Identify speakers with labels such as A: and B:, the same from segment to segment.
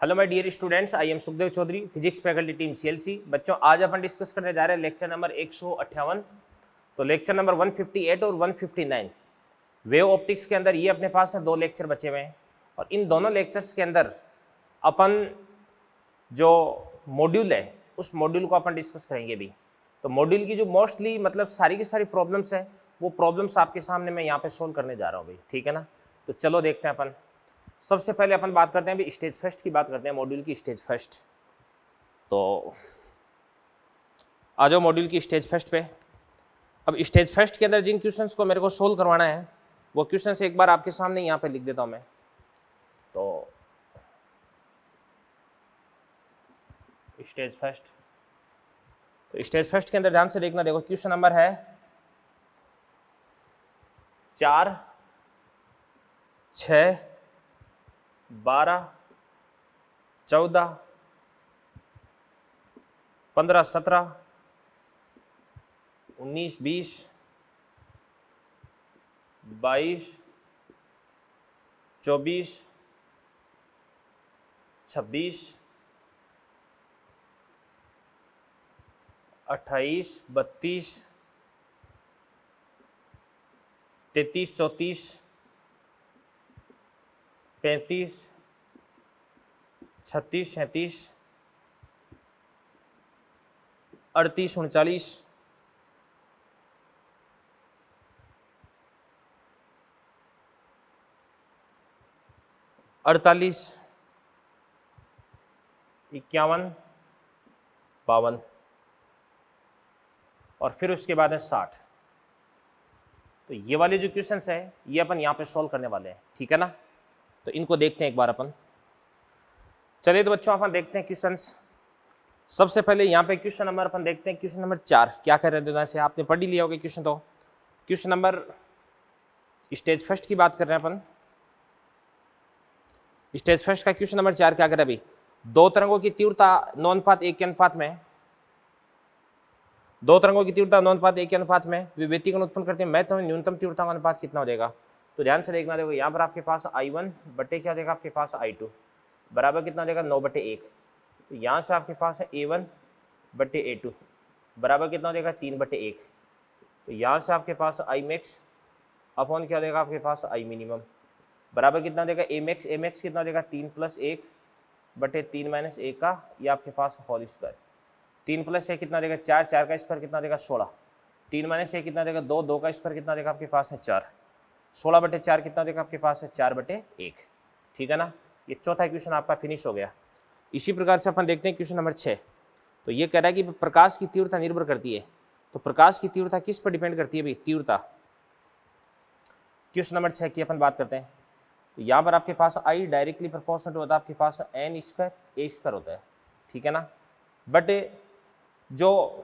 A: Hello my dear students, I am Sukhdev Chaudhary, physics faculty team CLC. बच्चों, आज अपन discuss करने जा रहे हैं लेक्चर नंबर 158। तो लेक्चर नंबर 158 और 159 वेव ऑप्टिक्स के अंदर ये अपने पास में दो लेक्चर बचे हुए हैं और इन दोनों लेक्चर्स के अंदर अपन जो मॉड्यूल है उस मॉड्यूल को अपन डिस्कस करेंगे भी। तो मॉड्यूल की जो मोस्टली मतलब सारी की सारी प्रॉब्लम्स है वो प्रॉब्लम्स आपके सामने मैं यहाँ पे सोल्व करने जा रहा हूँ भाई, ठीक है ना। तो चलो देखते हैं अपन। सबसे पहले अपन बात करते हैं अभी स्टेज फर्स्ट की बात करते हैं, मॉड्यूल की स्टेज फर्स्ट। तो आ जाओ मॉड्यूल की स्टेज फर्स्ट पे। अब स्टेज फर्स्ट के अंदर जिन क्वेश्चंस को मेरे को सोल्व करवाना है वो क्वेश्चंस एक बार आपके सामने यहाँ पे लिख देता हूँ मैं। तो स्टेज फर्स्ट, तो स्टेज फर्स्ट के अंदर ध्यान से देखना, देखो क्वेश्चन नंबर है 4, 6, 12, 14, 15, 17, 19, 20, 22, 24, 26, 28, 32, 33, 34, 35, 36, 37, 38, 39, 48, 51, 52 और फिर उसके बाद है 60। तो ये वाले जो क्वेश्चंस है ये अपन यहाँ पे सॉल्व करने वाले हैं, ठीक है ना। तो इनको देखते हैं एक बार अपन। चलिए तो बच्चों अपन देखते हैं क्वेश्चंस। सबसे पहले यहाँ पे क्वेश्चन नंबर अपन देखते हैं, क्वेश्चन नंबर 4 क्या कह रहे हैं, से आपने पढ़ ही लिया होगा क्वेश्चन। तो क्वेश्चन नंबर स्टेज फर्स्ट की बात कर रहे हैं अपन। स्टेज फर्स्ट का क्वेश्चन नंबर 4 क्या कर रहा है भाई, दो तरंगों की तीव्रता 9:1 के अनुपात में, दो तरंगों की तीव्रता 9:1 के अनुपात में वे व्यतिकरण उत्पन्न करते हैं, मैं तो न्यूनतम तीव्रता का अनुपात कितना हो जाएगा। तो ध्यान से देखना, देखो यहाँ पर आपके पास I1 बटे क्या देगा, आपके पास I2 बराबर कितना हो जाएगा 9/1। तो यहाँ से आपके पास है A1 बटे A2 बराबर कितना हो जाएगा 3/1। तो यहाँ से आपके पास I max अपॉन क्या देगा आपके पास I minimum बराबर कितना देगा A max, A max कितना देगा 3 + 1 बटे 3 - 1 का, ये आपके पास होल स्क्वायर। 3 + 1 कितना देगा 4, 4 का स्क्वायर कितना देगा 16, 3 - 1 कितना देगा 2, 2 का स्क्वायर कितना देगा आपके पास है 4, 16/4 कितना देगा आपके पास है 4/1, ठीक है ना। ये चौथा क्वेश्चन आपका फिनिश हो गया। इसी प्रकार से अपन देखते हैं क्वेश्चन नंबर 6। तो ये कह रहा है कि प्रकाश की तीव्रता निर्भर करती है, तो प्रकाश की तीव्रता किस पर डिपेंड करती है भाई, तीव्रता। क्वेश्चन नंबर 6 की अपन बात करते हैं। तो यहाँ पर आपके पास I डायरेक्टली प्रोपोर्शनल होता है आपके पास n² a² होता है, ठीक है ना। बट जो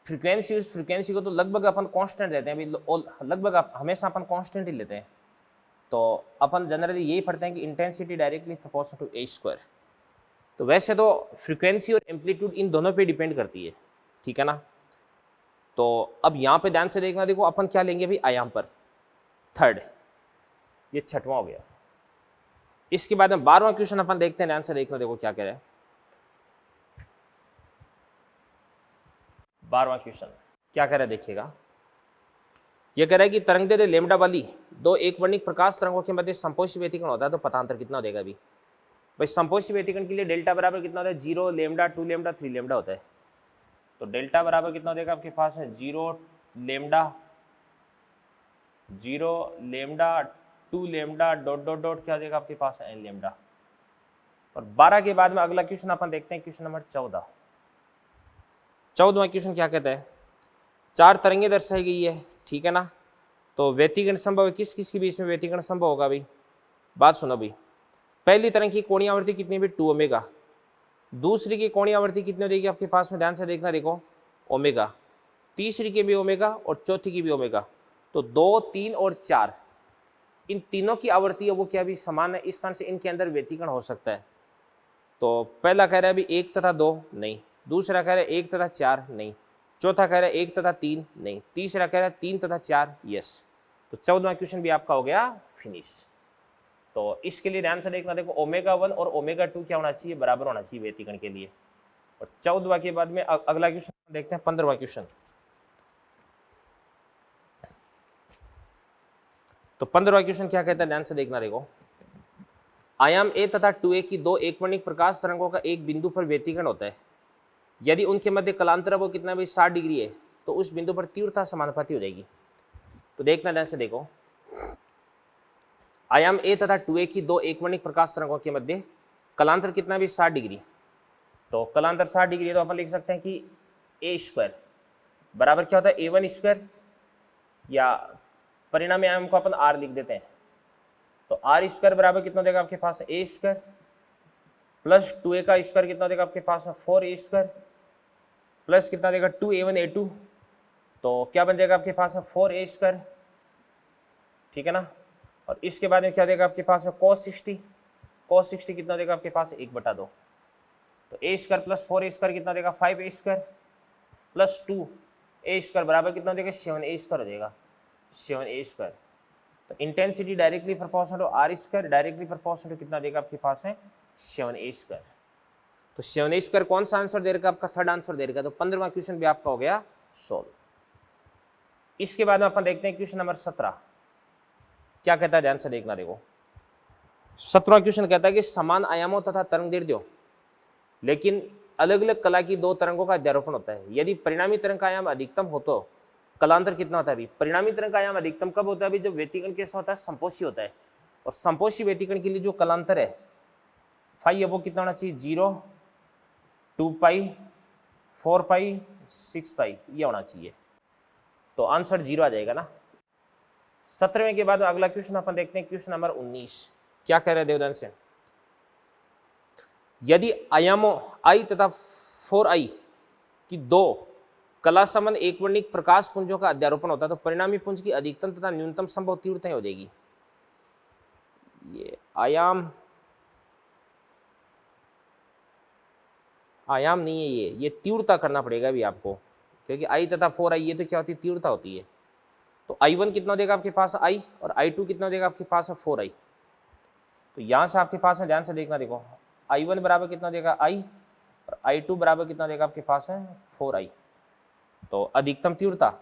A: फ्रीक्वेंसी, उस फ्रीक्वेंसी को तो लगभग अपन कांस्टेंट लेते हैं अभी, लगभग हमेशा अपन कांस्टेंट ही लेते हैं। तो अपन जनरली यही पढ़ते हैं कि intensity directly proportional to a²। तो वैसे तो फ्रीक्वेंसी और एम्पलीट्यूड इन दोनों पे डिपेंड करती है, ठीक है ना। तो अब यहाँ पे ध्यान से देखना, देखो अपन क्या लेंगे भाई आयाम पर, थर्ड, ये 6वां हो गया। इसके बाद में 12वां क्वेश्चन अपन देखते हैं, ध्यान से देखना, देखो क्या कह रहा है 12वां क्वेश्चन क्या कह रहा है, देखिएगा। यह कह रहा है कि तरंगदैर्घ्य लैम्डा वाली दो एक वर्णिक प्रकाश तरंगों के मध्य संपोषी व्यतिकरण होता है, तो पथांतर कितना हो जाएगा अभी भाई। संपोषी व्यतिकरण के लिए डेल्टा बराबर कितना होता है 0 लैम्डा 2 लैम्डा 3 लैम्डा होता है। तो डेल्टा बराबर कितना हो जाएगा आपके पास है 0 lambda 2 lambda dot dot dot क्या हो जाएगा आपके पास n लैम्डा। और 12 के बाद में अगला क्वेश्चन अपन देखते हैं, क्वेश्चन नंबर 14। 14वां क्वेश्चन क्या कहता है, 4 तरंगें दर्शाई गई है, ठीक है ना। तो व्यतिकरण संभव है, किस किस के बीच में व्यतिकरण संभव होगा भाई, बात सुनो भाई। पहली तरंग की कोणीय आवृत्ति कितनी भी 2 ओमेगा, दूसरी की कोणीय आवृत्ति कितनी हो जाएगी आपके पास में, ध्यान से देखना, देखो ओमेगा, तीसरी की भी ओमेगा और चौथी की भी ओमेगा। तो 2, 3 और 4 इन तीनों की आवृत्ति वो क्या भी समान है, इस कारण से इनके अंदर व्यतिकरण हो सकता है। तो पहला कह रहा है अभी 1 तथा 2 नहीं, दूसरा कह रहा है 1 तथा 4 नहीं, चौथा कह रहा है 1 तथा 3 नहीं, तीसरा कह रहा है 3 तथा 4 यस। तो 14वां क्वेश्चन भी आपका हो गया फिनिश। तो इसके लिए ध्यान से देखना, देखो ω1 और ω2 क्या होना चाहिए, बराबर होना चाहिए व्यतिकरण के लिए। और 14वां के बाद में अगला क्वेश्चन देखते हैं, 15वां क्वेश्चन। तो 15वां क्वेश्चन क्या कहता है, ध्यान से देखना, देखो आयाम a तथा 2a की दो एकवर्णिक प्रकाश तरंगों का एक बिंदु पर व्यतिकरण होता है। यदि उनके मध्य कलांतर वो कितना भी 60 डिग्री है तो उस बिंदु पर तीव्रता समानुपाती हो जाएगी। तो देखना ध्यान से, देखो आयाम a तथा 2a की दो एकवर्णिक प्रकाश तरंगों के मध्य कलांतर कितना भी 60 डिग्री। तो कलांतर 60 डिग्री, तो अपन लिख सकते हैं कि a स्क्वायर बराबर क्या होता है a1 स्क्वायर, या परिणामी आयाम को अपन r लिख देते हैं। तो r स्क्वायर बराबर कितना देगा आपके पास a स्क्वायर, प्लस 2a का स्क्वायर कितना देगा आपके पास 4a स्क्वायर, प्लस कितना देगा 2a1 a2, तो क्या बन जाएगा आपके पास 4a स्क्वायर, ठीक है ना। और इसके बाद में क्या देगा आपके पास cos 60 कितना देगा आपके पास 1/2। तो a square plus 4a square कितना देगा 5a square, plus 2a square बराबर कितना देगा 7a स्क्वायर हो जाएगा, 7a स्क्वायर। तो intensity directly proportional to r square, directly proportional to कितना देगा आपके पास है 7a स्क्वायर। तो 7a स्क्वायर कौन सा आंसर दे रखा, आपका थर्ड आंसर दे रखा। तो 15वां क्वेश्चन भी आपका हो गया सोल्व। इसके बाद में अपन देखते हैं क्वेश्चन नंबर 17 क्या कहता है, ध्यान से देखना, देखो 17वां क्वेश्चन कहता है कि समान आयामों तथा तरंगदैर्ध्यों लेकिन अलग अलग कला की दो तरंगों का अध्यारोपण होता है। यदि परिणामी तरंग का आयाम अधिकतम हो तो कलांतर कितना होता है। अभी परिणामी तरंग का आयाम अधिकतम कब होता है, अभी जब व्यतिकरण कैसा होता है, संपोषी होता है। और संपोषी व्यतिकरण के लिए जो कलांतर है फाई है वो कितना होना चाहिए 0, 2 पाई, 4 पाई, 6 पाई, ये होना चाहिए। तो आंसर 0 आ जाएगा ना। 17वें के बाद अगला क्वेश्चन अपन देखते हैं, क्वेश्चन नंबर 19 क्या कह रहे हैं देवदन से। यदि आयामों i तथा 4i की दो कला संबंध एकवर्णिक प्रकाश पुंजों का अध्यारोपण होता है तो परिणामी पुंज की अधिकतम तथा न्यूनतम संभव तीव्रता हो जाएगी। ये आयाम नहीं है, ये तीव्रता करना पड़ेगा अभी आपको, क्योंकि i तथा 4i ये तो क्या होती है, तीव्रता होती है। तो i1 कितना देगा आपके पास i, और i2 कितना देगा आपके पास 4i। तो यहां से आपके पास है, ध्यान से देखना, देखो i1 बराबर कितना देगा i, और i2 बराबर कितना देगा आपके पास है 4i। तो अधिकतम तीव्रता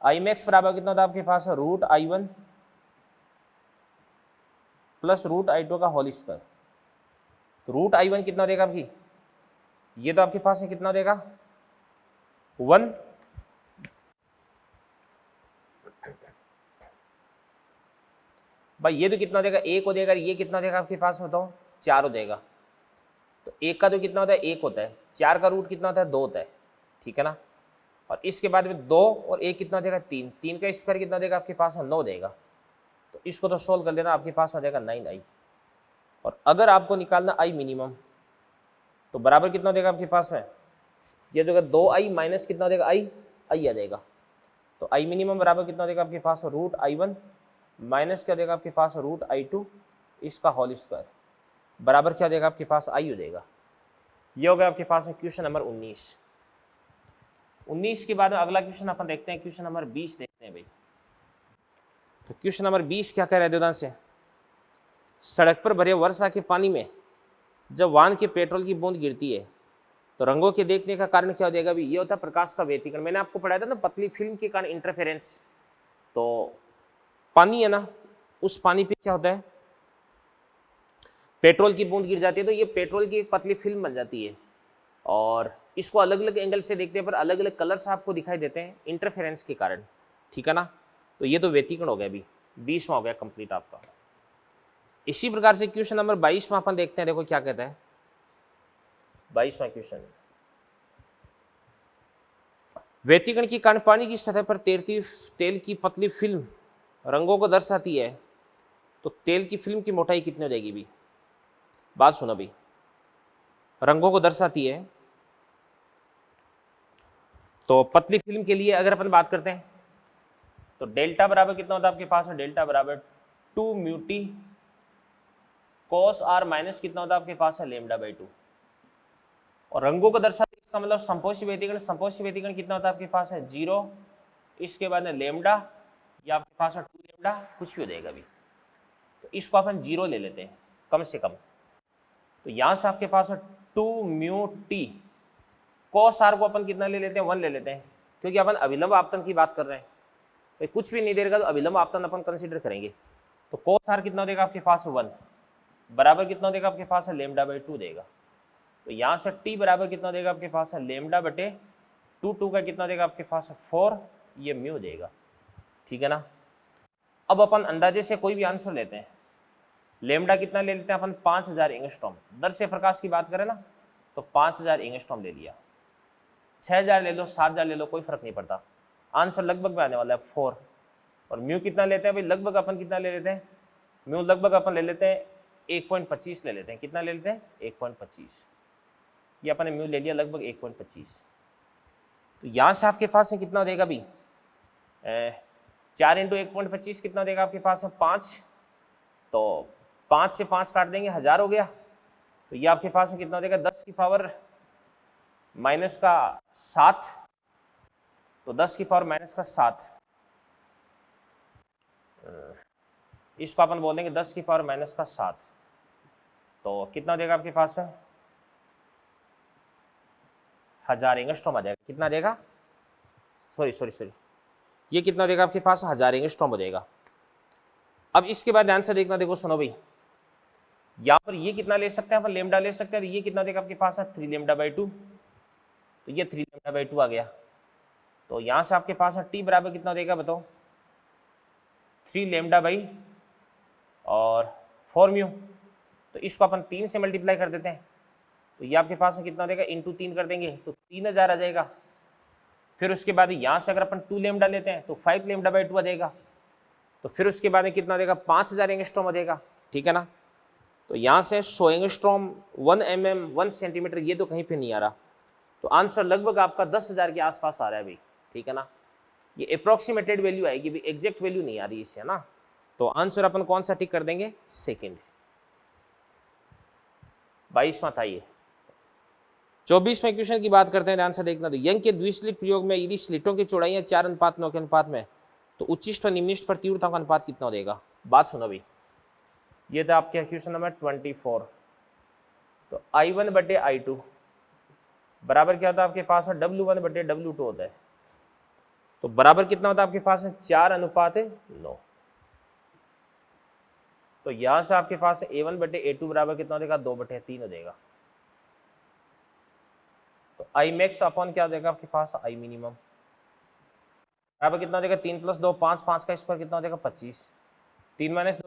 A: i मैक्स बराबर कितना था आपके पास root i1 plus root i2 का होल स्क्वायर। तो रूट i1 कितना देगा आपकी, ये तो आपके पास है कितना देगा 1, भाई ये तो कितना देगा 1 हो जाएगा, ये कितना देगा आपके पास बताओ 4 हो जाएगा। तो 1 का तो कितना होता है 1 होता है, 4 का रूट कितना होता है 2 होता है, ठीक है ना। और इसके बाद में 2 और 1 कितना देगा 3, 3 का स्क्वायर कितना देगा आपके पास 9 देगा। तो इसको तो सोल्व कर लेना, आपके पास आ जाएगा 9i। और अगर आपको निकालना i मिनिमम तो बराबर कितना देगा आपके पास में, ये देगा 2i माइनस कितना देगा i आ जाएगा। तो i मिनिमम बराबर कितना देगा आपके पास रूट i1 माइनस क्या देगा आपके पास रूट i2 इसका होल स्क्वायर बराबर क्या देगा आपके पास i हो जाएगा। ये हो गया आपके पास क्वेश्चन नंबर 19 के बाद में अगला क्वेश्चन अपन देखते हैं, क्वेश्चन नंबर 20 देखते हैं भाई। तो क्वेश्चन नंबर 20 क्या कह रहे हैं देवदान से, सड़क पर भरे वर्षा के पानी में जब वाहन के पेट्रोल की बूंद गिरती है तो रंगों के देखने का कारण क्या हो जाएगा। भी ये होता है प्रकाश का व्यतिकरण। मैंने आपको पढ़ाया था ना पतली फिल्म के कारण इंटरफेरेंस। तो पानी है ना, उस पानी पे क्या होता है, पेट्रोल की बूंद गिर जाती है तो ये पेट्रोल की एक पतली फिल्म बन जाती है और इसको अलग अलग एंगल से देखते हैं पर अलग अलग कलर्स आपको दिखाई देते हैं इंटरफेरेंस के कारण, ठीक है ना। तो ये तो व्यतिकरण हो गया, अभी 20वां हो गया कंप्लीट आपका। इसी प्रकार से क्वेश्चन नंबर 22 में अपन देखते हैं, देखो क्या कहता है 22वां क्वेश्चन। व्यतिकरण की कारण पानी की सतह पर तैरती तेल की पतली फिल्म रंगों को दर्शाती है तो तेल की फिल्म की मोटाई कितनी हो जाएगी। भी बात सुनो भाई, रंगों को दर्शाती है तो पतली फिल्म के लिए अगर अपन बात करते हैं तो डेल्टा बराबर कितना होता है आपके पास में, डेल्टा बराबर 2 mu T cos r minus कितना होता है आपके पास है λ/2। और रंगों को दर्शाते इसका मतलब संपोषी व्यतिकरण, संपोषी व्यतिकरण कितना होता है आपके पास है 0, इसके बाद में लेमडा, ये आपके पास 2 लेमडा कुछ भी हो जाएगा अभी। तो इसको अपन 0 ले लेते हैं कम से कम। तो यहाँ से आपके पास 2 म्यू टी, कॉस आर को अपन कितना ले लेते हैं, 1 ले लेते हैं, क्योंकि अपन अविलंब आपतन की बात कर रहे हैं। तो कुछ भी नहीं देगा तो अविलंब आपतन अपन कंसीडर करेंगे। तो कॉस आर कितना देगा आपके पास 1, बराबर कितना देगा आपके पास है लेमडा बाई 2 देगा। तो यहाँ से टी बराबर कितना देगा आपके पास है लेमडा बटे 2 का कितना देगा आपके पास है 4, ये म्यू देगा। ठीक है ना। अब अपन अंदाजे से कोई भी आंसर लेते हैं। लेमडा कितना ले लेते हैं अपन, 5000 एंगस्ट्रॉम। दर से प्रकाश की बात करें ना तो 5000 एंगस्ट्रॉम ले लिया, 6000 ले लो, 7000 ले लो, कोई फर्क नहीं पड़ता। आंसर लगभग में आने वाला है 4। और म्यू कितना लेते हैं भाई, लगभग अपन कितना ले लेते हैं, म्यू लगभग अपन ले लेते हैं 1.25 ले लेते हैं। कितना ले लेते हैं, 1.25। ये अपन ने म्यू ले लिया लगभग 1.25। तो यहाँ से आपके पास में कितना देगा अभी, 4 × 1.25 कितना देगा आपके पास में 5। तो 5 से 5 काट देंगे, 1000 हो गया। तो ये आपके पास में कितना देगा 10 की पावर माइनस का 7। तो 10 की पावर माइनस का 7, इसको अपन बोल देंगे 10 की पावर माइनस का 7। तो कितना देगा आपके पास में 1000 एंगस्ट्रॉम आ जाएगा। कितना देगा, सॉरी, ये कितना देगा आपके पास 1000 एंगस्ट्रॉम हो जाएगा। अब इसके बाद ध्यान से देखना, देखो सुनो भाई, यहाँ पर ये कितना ले सकते हैं अपन, लेमडा ले सकते हैं। तो ये कितना देगा आपके पास है 3 लेमडा बाई 2। तो ये 3 लेमडा बाई 2 आ गया। तो यहाँ से आपके पास है टी बराबर कितना देगा बताओ, 3 लेमडा बाई और 4 म्यू। तो इसको अपन 3 से मल्टीप्लाई कर देते हैं। तो ये आपके पास में कितना देगा, इंटू 3 कर देंगे तो 3000 आ जाएगा। फिर उसके बाद यहाँ से अगर अपन 2 लेमडा लेते हैं तो 5 लेमडा बाई 2 आ जाएगा। तो फिर उसके बाद में कितना देगा, 5000 एंगस्ट्रॉम आ जाएगा। ठीक है ना। तो यहाँ से 100 एंगस्ट्रॉम 1 mm 1 सेंटीमीटर, ये तो कहीं पे नहीं आ रहा। तो आंसर लगभग आपका 10,000 के आसपास आ रहा है भाई। ठीक है ना। ये अप्रोक्सीमेटेड वैल्यू आएगी भाई, एग्जैक्ट वैल्यू नहीं आ रही इससे ना। तो आंसर अपन कौन सा टिक कर देंगे, सेकेंड। 22वां था ये। 24वें क्वेश्चन की बात करते हैं, ध्यान से देखना। तो यंग के द्विस्लिट प्रयोग में यदि स्लिटों की चौड़ाइयाँ 4:9 के अनुपात में, तो उच्चिष्ट और निम्निष्ट पर तीव्रता का अनुपात कितना देगा। बात सुनो भाई, ये था आपके क्वेश्चन नंबर 24। तो I1 बटे I2 बराबर क्या होता है आपके पास है, W1 बटे W2 होता है। तो बराबर कितना होता है आपके पास है 4:9। तो यहां से आपके पास A1 बटे A2 बराबर कितना हो जाएगा, 2/3 हो जाएगा। तो I मैक्स अपॉन क्या हो जाएगा आपके पास, I मिनिमम बराबर कितना हो जाएगा, 3 + 2 5, 5 का स्क्वायर कितना हो जाएगा 25, 3 - 2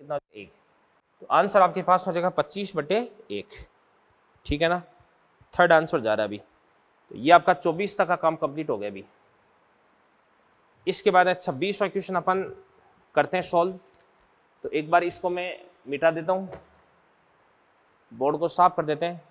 A: कितना 1। तो आंसर आपके पास हो जाएगा 25/1। ठीक है ना। थर्ड आंसर जा रहा है अभी। तो ये आपका 24 तक का काम कंप्लीट हो गया अभी। इसके बाद 26वां क्वेश्चन अपन करते हैं सॉल्व। तो एक बार इसको मैं मिटा देता हूँ, बोर्ड को साफ कर देते हैं।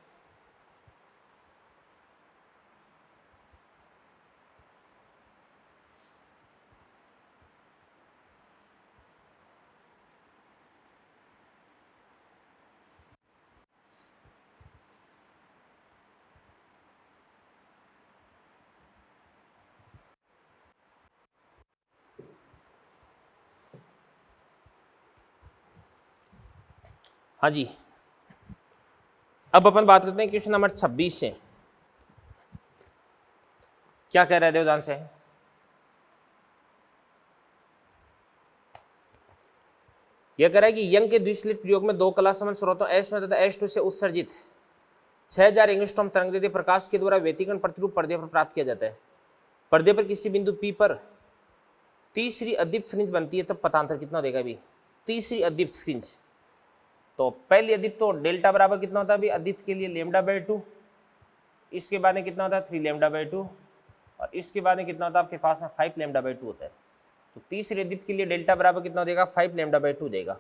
A: हाँ जी, अब अपन बात करते हैं क्वेश्चन नंबर 26 से। क्या कह रहे थे ध्यान से, यह कह रहा है कि यंग के द्विस्लिट प्रयोग में 2 कला संबंध स्रोतों S1 तथा S2 से उत्सर्जित 6000 एंगस्ट्रॉम तरंगदैर्घ्य प्रकाश के द्वारा व्यतिकरण प्रतिरूप पर्दे पर प्राप्त किया जाता है। पर्दे पर किसी बिंदु P पर तीसरी अदीप्त फ्रिंज बनती है, तब पथांतर कितना देगा अभी, तीसरी अदीप्त फ्रिंज। तो पहली अदीप्त तो डेल्टा बराबर कितना होता है अभी अदीप्त के लिए, λ/2। इसके बाद में कितना होता है 3 λ/2, और इसके बाद में कितना होता है आपके पास 5 λ/2 होता है। तो तीसरे अदीप्त के लिए डेल्टा बराबर कितना देगा, 5 λ/2 देगा।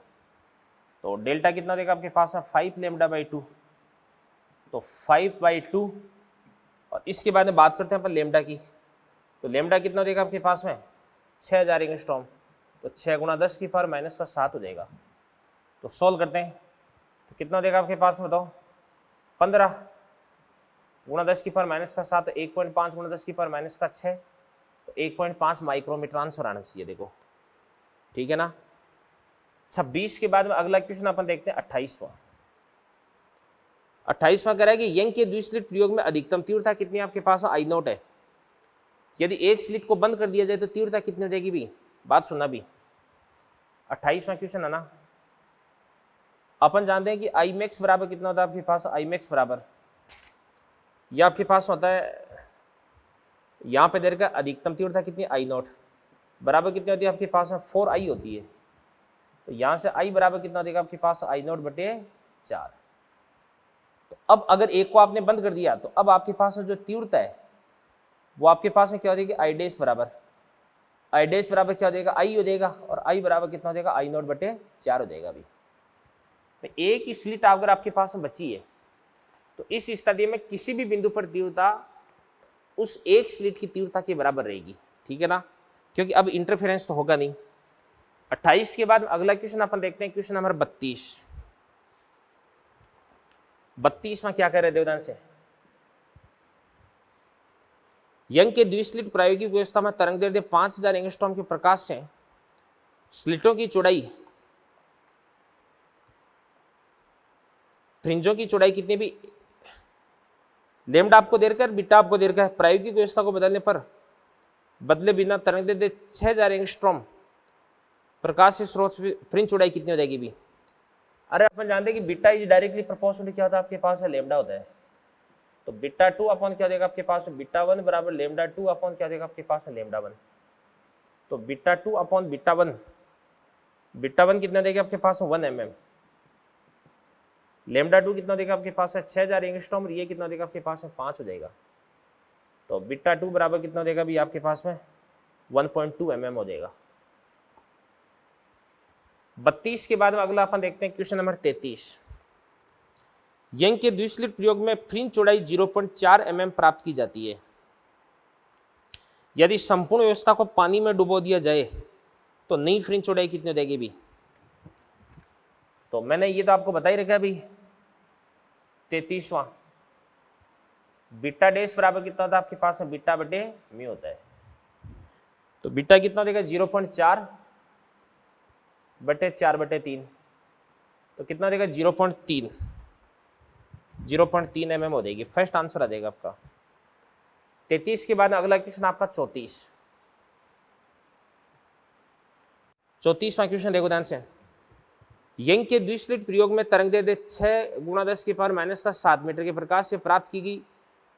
A: तो डेल्टा कितना देगा आपके पास 5 λ/2। तो 5/2, और इसके बाद में बात करते हैं अपन लेमडा की। तो लेमडा कितना देगा आपके पास में 6000 एंगस्ट्रॉम। तो 6 × 10 की पावर -7 हो जाएगा। तो सॉल्व करते हैं। तो कितना देगा आपके पास बताओ, 15 × 10 की पावर -7, 1.5 × 10 की पावर -6, तो 1.5 माइक्रोमीटर आंसर आना चाहिए, देखो ठीक है ना। 26 के बाद में अगला क्वेश्चन अपन देखते हैं 28वां। 28वां कह रहा है कि यंग के द्विस्लिट प्रयोग में अधिकतम तीव्रता कितनी आपके पास आई नोट है। यदि एक स्लिट को बंद कर दिया जाए तो तीव्रता कितनी हो जाएगी भी, बात सुनना भी। 28वां क्वेश्चन है ना। अपन जानते हैं कि आई मैक्स बराबर कितना होता है आपके पास, आई मैक्स बराबर यह आपके पास होता है, यहाँ पे दे रखा अधिकतम तीव्रता कितनी आई नोट बराबर कितनी होती है आपके पास 4i होती है। तो यहाँ से i बराबर कितना देगा आपके पास आई नोट बटे 4। तो अब अगर एक को आपने बंद कर दिया तो अब आपके पास जो तीव्रता है वो आपके पास में क्या हो जाएगी, आई डैश बराबर क्या हो जाएगा, आई हो जाएगा, और आई बराबर कितना हो जाएगा आई नोट बटे 4 हो जाएगा। अभी तो एक ही स्लिट अगर आपके पास में बची है तो इस स्थिति में किसी भी बिंदु पर तीव्रता उस एक स्लिट की तीव्रता के बराबर रहेगी, ठीक है ना, क्योंकि अब इंटरफेरेंस तो होगा नहीं। 28 के बाद अगला क्वेश्चन अपन देखते हैं, क्वेश्चन नंबर 32। 32वां क्या कह रहे देवदान से, यंग के द्विस्लिट प्रायोगिक व्यवस्था में तरंग दैर्ध्य 5000 एंगस्ट्रॉम के प्रकाश से स्लिटों की चौड़ाई, फ्रिंजों की चौड़ाई कितनी भी, लेमडा आपको देकर बीटा आपको देकर है। प्रायोगिक व्यवस्था को बदलने पर बदले बिना तरंग दैर्ध्य 6000 एंगस्ट्रॉम प्रकाश से स्रोत फ्रिंज चौड़ाई कितनी हो जाएगी भी। अरे अपन जानते हैं कि बीटा इज डायरेक्टली प्रोपोर्शनल क्या होता है आपके पास है, लेमडा होता है। तो बीटा 2 अपॉन क्या देगा आपके पास, बीटा 1 बराबर लेमडा 2 अपॉन क्या देगा आपके पास है, लेमडा 1। तो बीटा 2 अपॉन बीटा 1 कितना देगा आपके पास 1 mm, लेमडा 2 कितना देगा आपके पास है 6000 एंगस्ट्रॉम, और ये कितना देगा आपके पास है 5 हो जाएगा। तो बीटा 2 बराबर कितना देगा भी आपके पास में 1.2 mm हो जाएगा। 32 के बाद में अगला अपन देखते हैं क्वेश्चन नंबर 33। यंग के द्विस्लिट प्रयोग में फ्रिंज चौड़ाई 0.4 mm प्राप्त की जाती है। यदि संपूर्ण व्यवस्था को पानी में डुबो दिया जाए तो नई फ्रिंज चौड़ाई कितनी हो जाएगी भी। तो मैंने ये तो आपको बता ही रखा है भी। 33वां बीटा डैश बराबर कितना होता है आपके पास में, बीटा बटे म्यू होता है। तो बीटा कितना देगा 0.4 बटे 4 बटे 3, तो कितना देगा 0.3 mm हो जाएगी। फर्स्ट आंसर आ जाएगा आपका। 33 के बाद अगला क्वेश्चन आपका 34वां क्वेश्चन देखो ध्यान से। यंग के द्विस्लिट प्रयोग में तरंग दैर्ध्य 6×10⁻⁷ मीटर के प्रकाश से प्राप्त की गई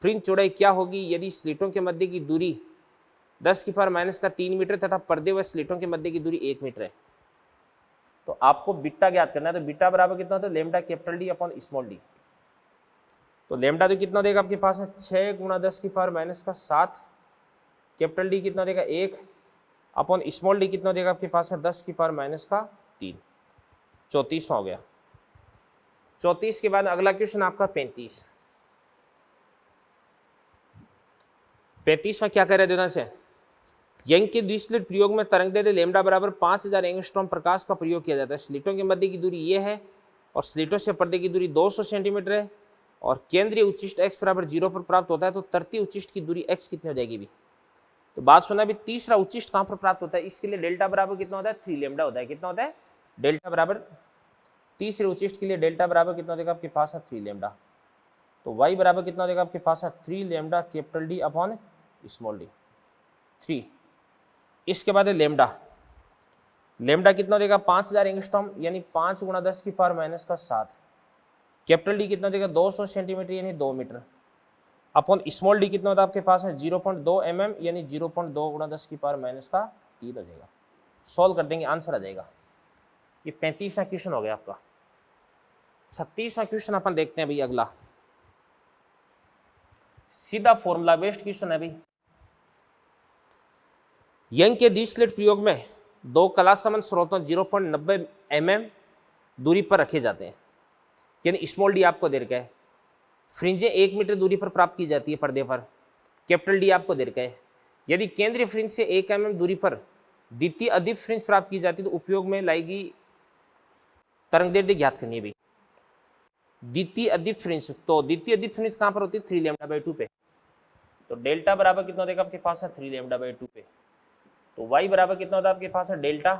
A: फ्रिंज चौड़ाई क्या होगी यदि स्लिटों के मध्य की दूरी 10⁻³ मीटर तथा पर्दे व स्लिटों के मध्य की दूरी 1 मीटर है। तो आपको बीटा ज्ञात करना है। तो बीटा बराबर कितना होता है, lambda capital D upon small D. तो लेमडा तो कितना देगा आपके पास है 6×10⁻⁷, कैपिटल डी कितना देगा 1 अपॉन स्मॉल डी कितना देगा आपके पास है 10⁻³ 34वां हो गया। 34 के बाद अगला क्वेश्चन आपका 35वां क्या कह रहे हैं से, यंग के द्विस्लिट प्रयोग में तरंग दैर्ध्य लेमडा बराबर 5000 एंगस्ट्रॉम प्रकाश का प्रयोग किया जाता है। स्लिटों के मध्य की दूरी ये है और स्लिटों से पर्दे की दूरी 200 सेंटीमीटर है और केंद्रीय उच्चिष्ट x बराबर 0 पर प्राप्त होता है। तो तृतीय उच्चिष्ट की दूरी x कितनी हो जाएगी भी। तो बात सुना भी, तीसरा उच्चिष्ट कहां पर प्राप्त होता है, इसके लिए डेल्टा बराबर कितना होता है 3 लेमडा होता है। कितना होता है डेल्टा बराबर, तीसरे उच्चिष्ट के लिए डेल्टा बराबर कितना देगा आपके पास है 3 लेमडा। तो y बराबर कितना देगा आपके पास है 3 lambda capital D upon small D 3। इसके बाद है लेमडा कितना देगा 5000 एंगस्ट्रॉम यानी 5×10⁻⁷, कैपिटल डी कितना देगा 200 सेंटीमीटर यानी 2 मीटर अपॉन स्मॉल डी कितना होता है आपके पास है 0.2 mm यानी 0.2×10⁻⁻³ हो जाएगा। सॉल्व कर देंगे आंसर आ जाएगा। ये 35वां क्वेश्चन हो गया आपका। 36वां क्वेश्चन अपन देखते हैं भाई। अगला सीधा फॉर्मूला बेस्ड क्वेश्चन है भाई। यंग के द्विस्लिट प्रयोग में 2 कलासमान स्रोतों 0.90 mm दूरी पर रखे जाते हैं, यानी स्मॉल डी आपको दे रखा है। फ्रिंजें 1 मीटर दूरी पर प्राप्त की जाती है पर्दे पर, कैपिटल डी आपको दे रखा है। यदि केंद्रीय फ्रिंज से 1 mm दूरी पर द्वितीय अधिक फ्रिंज प्राप्त की जाती है तो उपयोग में लाएगी तरंग दैर्ध्य ज्ञात करनी है भाई। द्वितीय अधिक फ्रिंज, तो द्वितीय अधिक फ्रिंज कहां पर होती है 3 लेमडा/2 पे। तो डेल्टा बराबर कितना देगा आपके पास है 3 लैम्डा बाई 2 पे। तो y बराबर कितना होता है आपके पास है delta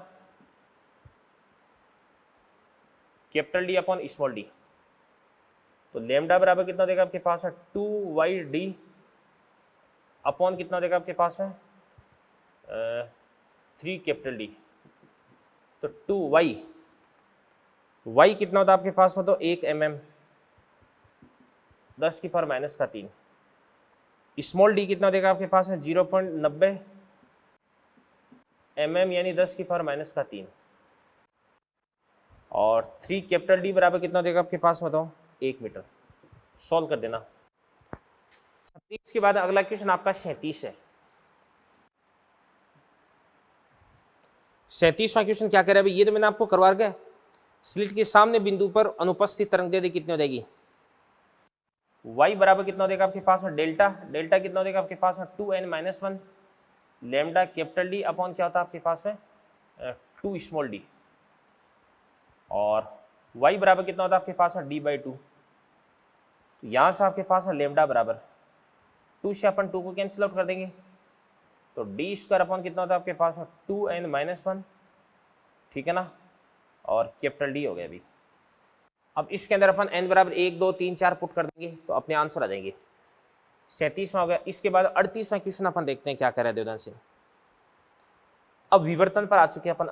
A: capital D upon small D. तो लैम्डा बराबर कितना देगा आपके पास है 2y/d अपॉन कितना देगा आपके पास है 3 कैपिटल डी। तो 2y कितना होता है आपके पास में, तो 1 mm 10⁻³ स्मॉल डी कितना देगा आपके पास है 0.90 mm यानी 10⁻³ और 3 कैपिटल डी बराबर कितना देगा आपके पास बताओ 1 मीटर। सॉल्व कर देना। 36 के बाद अगला क्वेश्चन आपका 37 है। 37वां क्वेश्चन क्या कह रहा है भाई, ये तो मैंने आपको करवा गया। स्लिट के सामने बिंदु पर अनुपस्थित तरंग दे कितनी हो जाएगी। y बराबर कितना देगा आपके पास है डेल्टा कितना देगा आपके पास है 2n-1 lambda capital D upon क्या होता है आपके पास में 2 स्मॉल डी। और y बराबर कितना होता है आपके पास है d/2। तो यहाँ से आपके पास है लैम्डा बराबर 2 से अपन 2 को कैंसिल आउट कर देंगे। तो d² अपॉन कितना होता है आपके पास है 2n-1, ठीक है ना, और कैपिटल डी हो गया अभी। अब इसके अंदर अपन n बराबर 1 2 3 4 पुट कर देंगे तो अपने आंसर आ जाएंगे। 37वां हो गया। इसके बाद 38वां क्वेश्चन अपन देखते हैं क्या कह रहा है देवदान से। अब विवर्तन पर आ चुके हैं अपन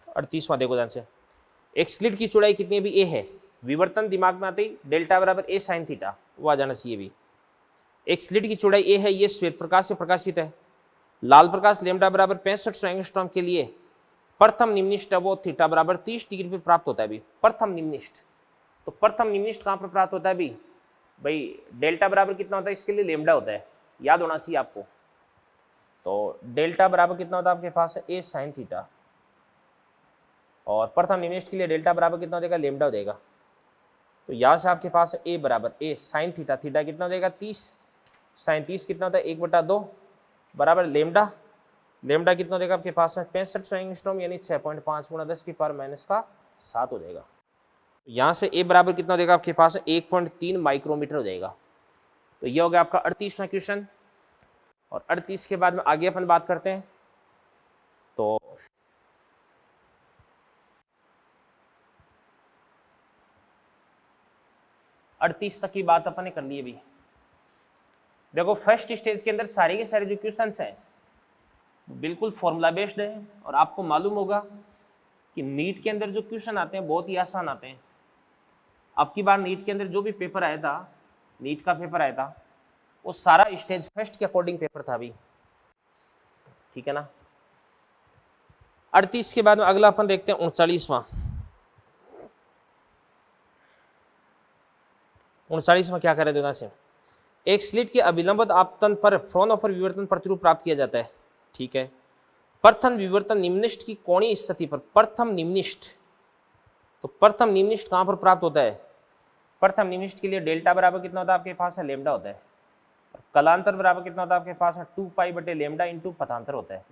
A: 38वां देखो ध्यान से। एक स्लिट की चौड़ाई कितनी भी a है, विवर्तन दिमाग में आते ही डेल्टा बराबर a sin थीटा वो आ जाना चाहिए भी। एक स्लिट की चौड़ाई a है, ये श्वेत प्रकाश से प्रकाशित है। लाल प्रकाश लैम्डा बराबर 6500 एंगस्ट्रॉम के लिए प्रथम निम्निष्ठ वो थीटा बराबर 30 डिग्री पे प्राप्त होता है भी। प्रथम निम्निष्ठ, तो प्रथम निम्निष्ठ कहाँ पर प्राप्त होता है भी भाई, डेल्टा बराबर कितना होता है इसके लिए लैम्डा होता है, याद होना चाहिए आपको। तो डेल्टा बराबर कितना होता है आपके पास a sin थीटा और प्रथम निम्निष्ठ के लिए डेल्टा बराबर कितना हो जाएगा लैम्डा हो जाएगा। तो यहाँ से आपके पास a बराबर a sin थीटा कितना हो जाएगा 30 sin 30 कितना होता है 1/2 बराबर लैम्डा कितना देगा आपके पास है 6500 एंगस्ट्रॉम यानी 6.5 × 10⁻⁷ हो जाएगा। यहाँ से a बराबर कितना देगा आपके पास है 1.3 माइक्रोमीटर हो जाएगा। तो ये हो गया आपका 38वां क्वेश्चन। और 38 के बाद में आगे अपन बात करते हैं। तो अड़तीस तक की बात अपन ने कर ली है भी। देखो फर्स्ट स्टेज के अंदर सारे के सारे जो क्वेश्चंस हैं बिल्कुल फॉर्मूला बेस्ड है और आपको मालूम होगा कि नीट के अंदर जो क्वेश्चन आते हैं बहुत ही आसान आते हैं। अब की बार नीट के अंदर जो भी पेपर आया था, नीट का पेपर आया था, वो सारा स्टेज फर्स्ट के अकॉर्डिंग पेपर था अभी, ठीक है ना। 38 के बाद में अगला अपन देखते हैं 39वां। 39वां क्या करे देना से, एक स्लिट के अभिलंबित आपतन पर फ्राउनहोफर विवर्तन प्रतिरूप प्राप्त किया जाता है, ठीक है। प्रथम विवर्तन निम्निष्ठ की कोणीय स्थिति पर, प्रथम निम्निष्ठ, तो प्रथम निम्निष्ठ कहां पर प्राप्त होता है, प्रथम निम्निष्ठ के लिए डेल्टा बराबर कितना होता है आपके पास है लैम्डा होता है। कलांतर बराबर कितना होता है आपके पास है 2π/λ इंटू पथांतर होता है।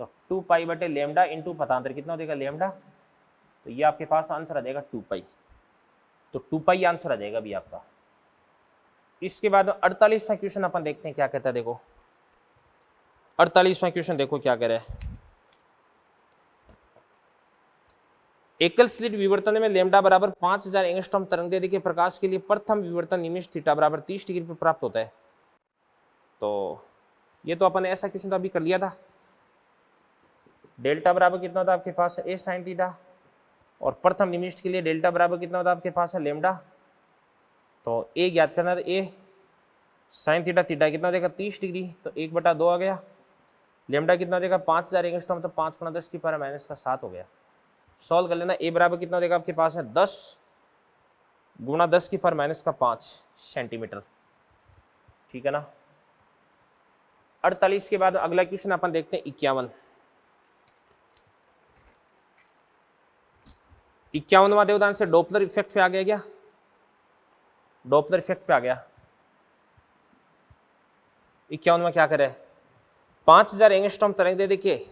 A: तो 2π/λ इंटू पथांतर कितना हो जाएगा लैम्डा। तो ये आपके पास आंसर आ जाएगा 2π। तो 2π आंसर आ जाएगा अभी आपका। इसके बाद 48वां क्वेश्चन अपन देखते हैं क्या कहता है। देखो 48वां क्वेश्चन देखो क्या कह रहा है। एकल स्लिट विवर्तन में लैम्डा बराबर 5000 एंगस्ट्रॉम तरंगदैर्घ्य के प्रकाश के लिए प्रथम विवर्तन निम्निष्ठ थीटा बराबर 30 डिग्री पर प्राप्त होता है। तो ये तो अपन ने ऐसा क्वेश्चन तो अभी कर लिया था। डेल्टा बराबर कितना होता है आपके पास a sin थीटा और प्रथम निम्निष्ठ के लिए डेल्टा बराबर कितना होता है आपके पास है लैम्डा। तो a ज्ञात करना, तो a sin थीटा कितना देगा 30 डिग्री, तो 1/2 आ गया। लैम्डा कितना देगा 5000 एंगस्ट्रॉम, तो 5 × 10⁻⁷ हो गया। सॉल्व कर लेना। a बराबर कितना देगा आपके पास है 10 × 10⁻⁵ सेंटीमीटर, ठीक है ना। 48 के बाद अगला क्वेश्चन अपन देखते हैं 51। 51वां देवदान से डॉपलर इफेक्ट पे आ गया क्या, डॉपलर इफेक्ट पे आ गया। 51वां क्या करे, 5000 एंगस्ट्रॉम तरंगदैर्घ्य देखिए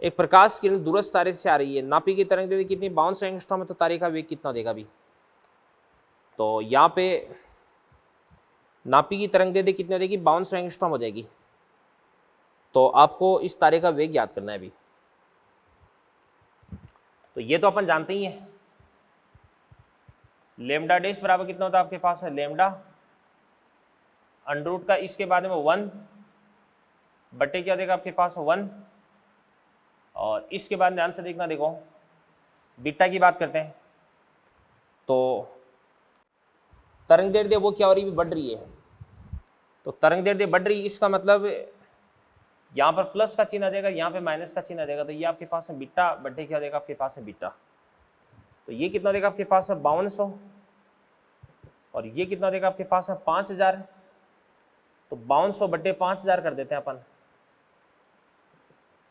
A: एक प्रकाश किरण दूरस्थ तारे से आ रही है, नापी की तरंगदैर्घ्य कितनी 52 एंगस्ट्रॉम है, तो तारे का वेग कितना देगा अभी। तो यहाँ पे नापी की तरंग दैर्ध्य कितनी हो जाएगी, 5200 एंगस्ट्रॉम हो जाएगी। तो आपको इस तारे का वेग याद करना है अभी। तो ये तो अपन जानते ही हैं, लेमडा डैश बराबर कितना होता है आपके पास है, लेमडा अंडर रूट का इसके बाद में 1 बटे क्या देगा आपके पास 1, और इसके बाद ध्यान से देखना, देखो बीटा की बात करते हैं। तो तरंग दैर्ध्य वो क्या हो रही है, बढ़ रही है। तो तरंग दैर्ध्य बढ़ रही है, इसका मतलब यहाँ पर प्लस का चिन्ह आ जाएगा, यहाँ पे माइनस का चिन्ह आ जाएगा। तो ये आपके पास है बीटा बटे क्या देगा आपके पास है बीटा। तो ये कितना देगा आपके पास है 5200, और ये कितना देगा आपके पास है 5000। तो 5200 बटे 5000 कर देते हैं अपन।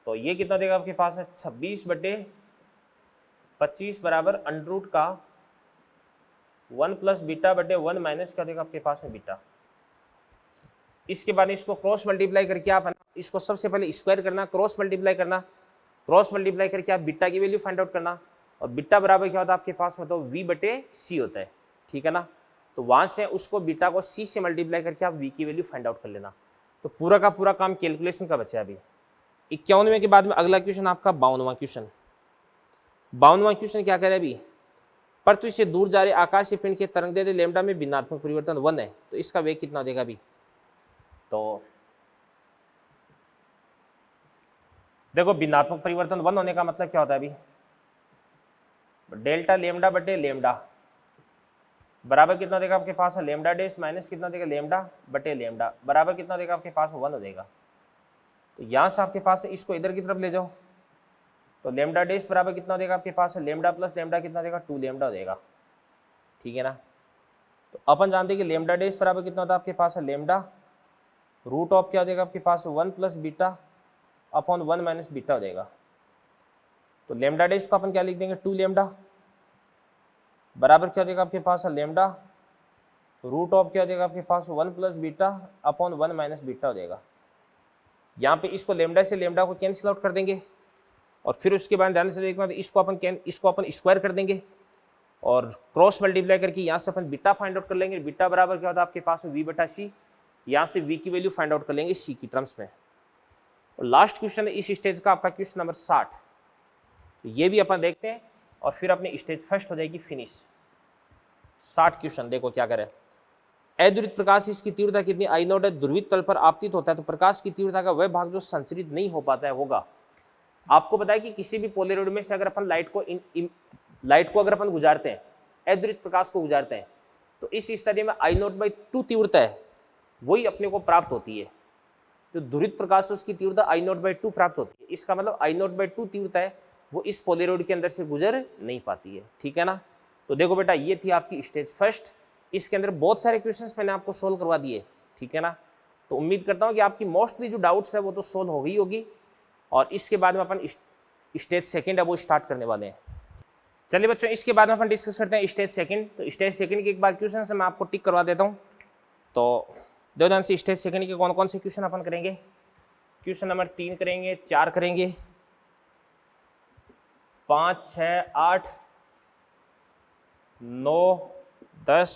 A: तो ये कितना देगा आपके पास है 26 बटे 25 बराबर अंडर रूट का 1 प्लस बीटा बटे 1 माइनस क्या देगा आपके पास है बीटा। इसके बाद इसको क्रॉस मल्टीप्लाई करके आप इसको सबसे पहले स्क्वायर करना, क्रॉस मल्टीप्लाई करना, क्रॉस मल्टीप्लाई करके आप बीटा की वैल्यू फाइंड आउट करना। और बीटा बराबर क्या होता है आपके पास में, तो v बटे सी होता है, ठीक है ना। तो वहां से उसको बीटा को c से मल्टीप्लाई करके आप v की वैल्यू फाइंड आउट कर लेना। तो पूरा का पूरा काम कैलकुलेशन का बचा है अभी। 51वें के बाद में अगला क्वेश्चन आपका 52वां क्वेश्चन। 52वां क्वेश्चन क्या करे अभी, पृथ्वी से दूर जा रहे आकाशीय पिंड के तरंग दैर्ध्य लैम्डा में भिन्नात्मक परिवर्तन 1 है, तो इसका वेग कितना हो जाएगा अभी। तो देखो भिन्नात्मक परिवर्तन 1 होने का मतलब क्या होता है अभी, डेल्टा लेमडा बटे लेमडा बराबर कितना देगा आपके पास है लेमडा डैश माइनस कितना देगा लेमडा बटे लेमडा बराबर कितना देगा आपके पास 1 हो जाएगा। तो यहाँ से आपके पास इसको इधर की तरफ ले जाओ, तो लेमडा डैश बराबर कितना देगा आपके पास है लेमडा प्लस लेमडा कितना देगा 2 लेमडा हो जाएगा, ठीक है ना। तो अपन जानते हैं कि लेमडा डैश बराबर कितना होता है आपके पास है लेमडा रूट ऑफ क्या हो जाएगा आपके पास 1 plus beta upon 1 minus beta हो जाएगा। तो लेमडा डैश को अपन क्या लिख देंगे 2 लेमडा बराबर क्या हो जाएगा आपके पास है लेमडा रूट ऑफ क्या हो जाएगा आपके पास 1 plus beta upon 1 minus beta हो जाएगा। यहाँ पे इसको लेमडा से लेमडा को कैंसिल आउट कर देंगे, और फिर उसके बाद ध्यान से देखना, तो इसको अपन स्क्वायर कर देंगे और क्रॉस मल्टीप्लाई करके यहाँ से अपन बीटा फाइंड आउट कर लेंगे। बीटा बराबर क्या होता है आपके पास v बटा सी, यहाँ से v की वैल्यू फाइंड आउट कर लेंगे c की टर्म्स में। और लास्ट क्वेश्चन है इस स्टेज का आपका क्वेश्चन नंबर 60। तो ये भी अपन देखते हैं और फिर अपनी स्टेज फर्स्ट हो जाएगी फिनिश। 60 क्वेश्चन देखो क्या करें। अध्रुवित प्रकाश इसकी तीव्रता कितनी आई नॉट है, ध्रुवित तल पर आपतित होता है, तो प्रकाश की तीव्रता का वह भाग जो संचरित नहीं हो पाता है होगा। आपको पता है कि किसी भी पोलराइड में से अगर अपन लाइट को अगर अपन गुजारते हैं, अध्रुवित प्रकाश को गुजारते हैं, तो इस स्थिति में आई नॉट बाई 2 तीव्रता है वही अपने को प्राप्त होती है। जो ध्रुवित प्रकाश है उसकी तीव्रता आई नॉट बाई 2 प्राप्त होती है। इसका मतलब आई नॉट बाई 2 तीव्रता है वो इस पोलराइड के अंदर से गुजर नहीं पाती है, ठीक है ना। तो देखो बेटा ये थी आपकी स्टेज फर्स्ट। इसके अंदर बहुत सारे क्वेश्चंस मैंने आपको सोल्व करवा दिए, ठीक है ना। तो उम्मीद करता हूँ कि आपकी मोस्टली जो डाउट्स है वो तो सोल्व हो गई होगी, और इसके बाद में अपन स्टेज सेकंड है वो स्टार्ट करने वाले हैं। चलिए बच्चों इसके बाद में अपन डिस्कस करते हैं स्टेज सेकंड। तो स्टेज सेकंड के एक बार क्वेश्चन से मैं आपको टिक करवा देता हूँ। तो दो ध्यान से स्टेज सेकंड के कौन कौन से क्वेश्चन अपन करेंगे। क्वेश्चन नंबर 3 करेंगे, 4 करेंगे, 5, 6, 8, 9, 10,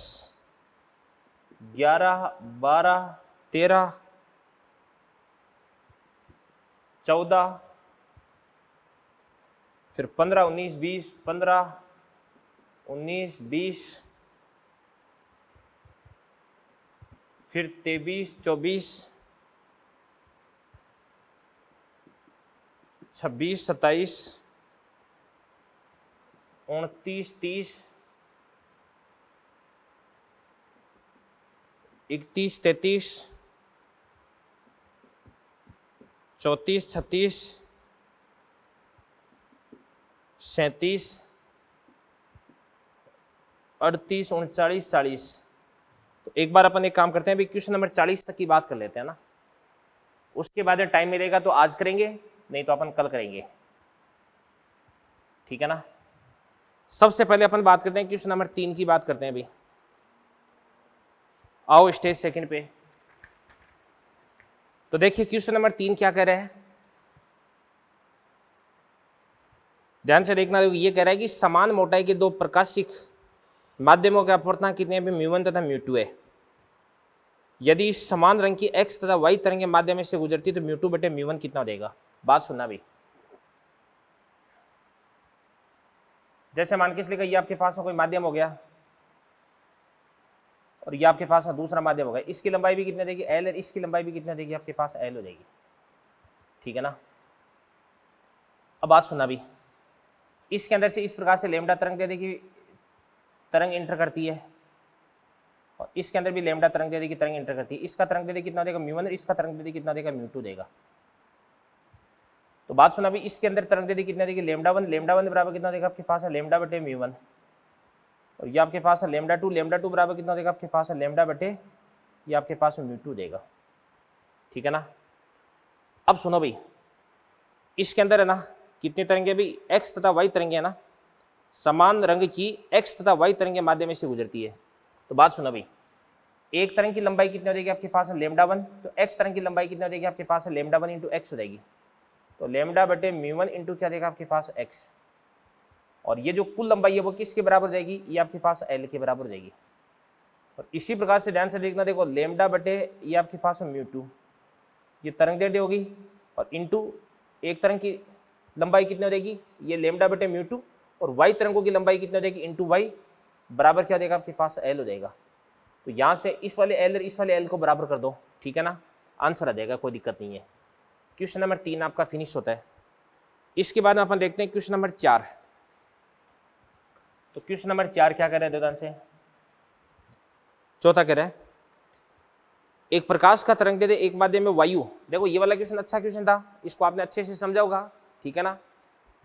A: 11, 12, 13, 14, फिर 15, 19, 20, 15, 19, 20, फिर 23, 24, 26, 27, 29, 30, 31, 33, 34, 36, 37, 38, 39, 40। तो एक बार अपन एक काम करते हैं, अभी क्वेश्चन नंबर 40 तक की बात कर लेते हैं ना। उसके बाद टाइम मिलेगा तो आज करेंगे, नहीं तो अपन कल करेंगे, ठीक है ना। सबसे पहले अपन बात करते हैं क्वेश्चन नंबर 3 की बात करते हैं। अभी आओ स्टेज सेकंड पे। तो देखिए क्वेश्चन नंबर 3 क्या कह रहा है, ध्यान से देखना। ये कह रहा है कि समान मोटाई के दो प्रकाशिक माध्यमों के अपवर्तनांक कितने हैं, μ1 तथा μ2 है। यदि समान रंग की x तथा y तरंग के माध्यम से गुजरती तो म्यू टू बटे म्यू वन कितना हो जाएगा। बात सुनना भी, जैसे मान के इसलिए ये आपके पास कोई माध्यम हो गया और ये आपके पास दूसरा माध्यम हो गया, इसकी लंबाई भी कितने देगी l, और इसकी लंबाई भी कितने देगी आपके पास l हो जाएगी, ठीक है ना। अब बात सुनना भी, इसके अंदर से इस प्रकार से लेमडा तरंग दे देगी, तरंग इंटर करती है, और इसके अंदर भी लेमडा तरंग दे देगी, तरंग इंटर करती है। इसका तरंग दे देगी कितना देगा म्यू वन, इसका तरंग दे देगी कितना देगा म्यू टू देगा। तो बात सुना भी, इसके अंदर तरंग दे देगी कितना देगी लेमडा वन, लेमडा वन बराबर कितना देगा आपके पास है लेमडा बटे म्यू वन, और ये आपके पास है लेमडा टू बराबर कितना देगा आपके पास है लेमडा बटे ये आपके पास म्यू टू देगा, ठीक है ना। अब सुनो भाई, इसके अंदर है ना कितनी तरंगे भी एक्स तथा वाई तरंगे है ना, समान रंग की एक्स तथा वाई तरंग के माध्यम से गुजरती है। तो बात सुनो भाई, एक तरंग की लंबाई कितनी हो जाएगी आपके पास है लेमडा वन, तो एक्स तरंग की लंबाई कितनी हो जाएगी आपके पास है लेमडा वन इंटू एक्स हो जाएगी, तो लेमडा बटे म्यू वन इंटू क्या देगा आपके पास एक्स, और ये जो कुल लंबाई है वो किसके बराबर हो जाएगी, ये आपके पास एल के बराबर हो जाएगी। और इसी प्रकार से ध्यान से देखना, देखो लेमडा बटे ये आपके पास म्यू टू, ये तरंग दैर्ध्य होगी, और इंटू एक तरंग की लंबाई कितनी हो जाएगी ये लेमडा बटे म्यू टू, और वाई तरंगों की लंबाई कितनी हो जाएगी इंटू वाई बराबर क्या देगा आपके पास एल हो जाएगा। तो यहाँ से इस वाले एल और इस वाले एल को बराबर कर दो, ठीक है ना, आंसर आ जाएगा, कोई दिक्कत नहीं है। क्वेश्चन नंबर 3 आपका फिनिश होता है। इसके बाद अपन देखते हैं क्वेश्चन नंबर 4। तो क्वेश्चन नंबर 4 क्या कर रहे हैं ध्यान से, चौथा कह रहा है एक प्रकाश का तरंग दे दे एक माध्यम में वायु। देखो ये वाला क्वेश्चन अच्छा क्वेश्चन था, इसको आपने अच्छे से समझा होगा, ठीक है ना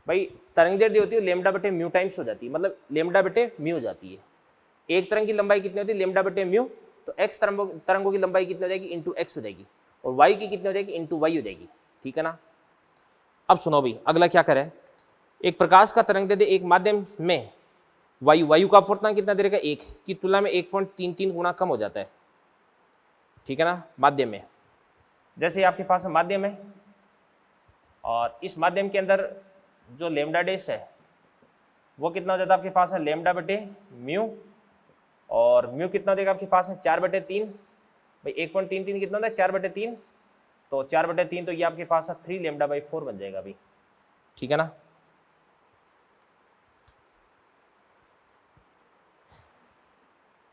A: भाई। तरंग दैर्ध्य होती है लेमडा बटे म्यू टाइम्स हो जाती है, मतलब लेमडा बटे म्यू हो जाती है। एक तरंग की लंबाई कितनी होती है लेमडा बटे म्यू, तो एक्स तरंगों की लंबाई कितनी हो जाएगी इंटू एक्स हो जाएगी, और वाई की कितनी हो जाएगी इंटू वाई हो जाएगी, ठीक है ना। अब सुनो भाई अगला क्या करे, एक प्रकाश का तरंग दे दे एक माध्यम में वायु का अपवर्तनांक कितना दे देगा 1 की तुलना में 1.33 गुना कम हो जाता है, ठीक है ना, माध्यम में। जैसे आपके पास माध्यम है और इस माध्यम के अंदर जो लेमडा डैश है वो कितना हो जाता है आपके पास है लेमडा बटे म्यू, और म्यू कितना देगा आपके पास है 4/3 भाई, 1.33 कितना होता है 4/3, तो 4/3 तो ये आपके पास है 3 लेमडा बाई 4 बन जाएगा भाई, ठीक है ना।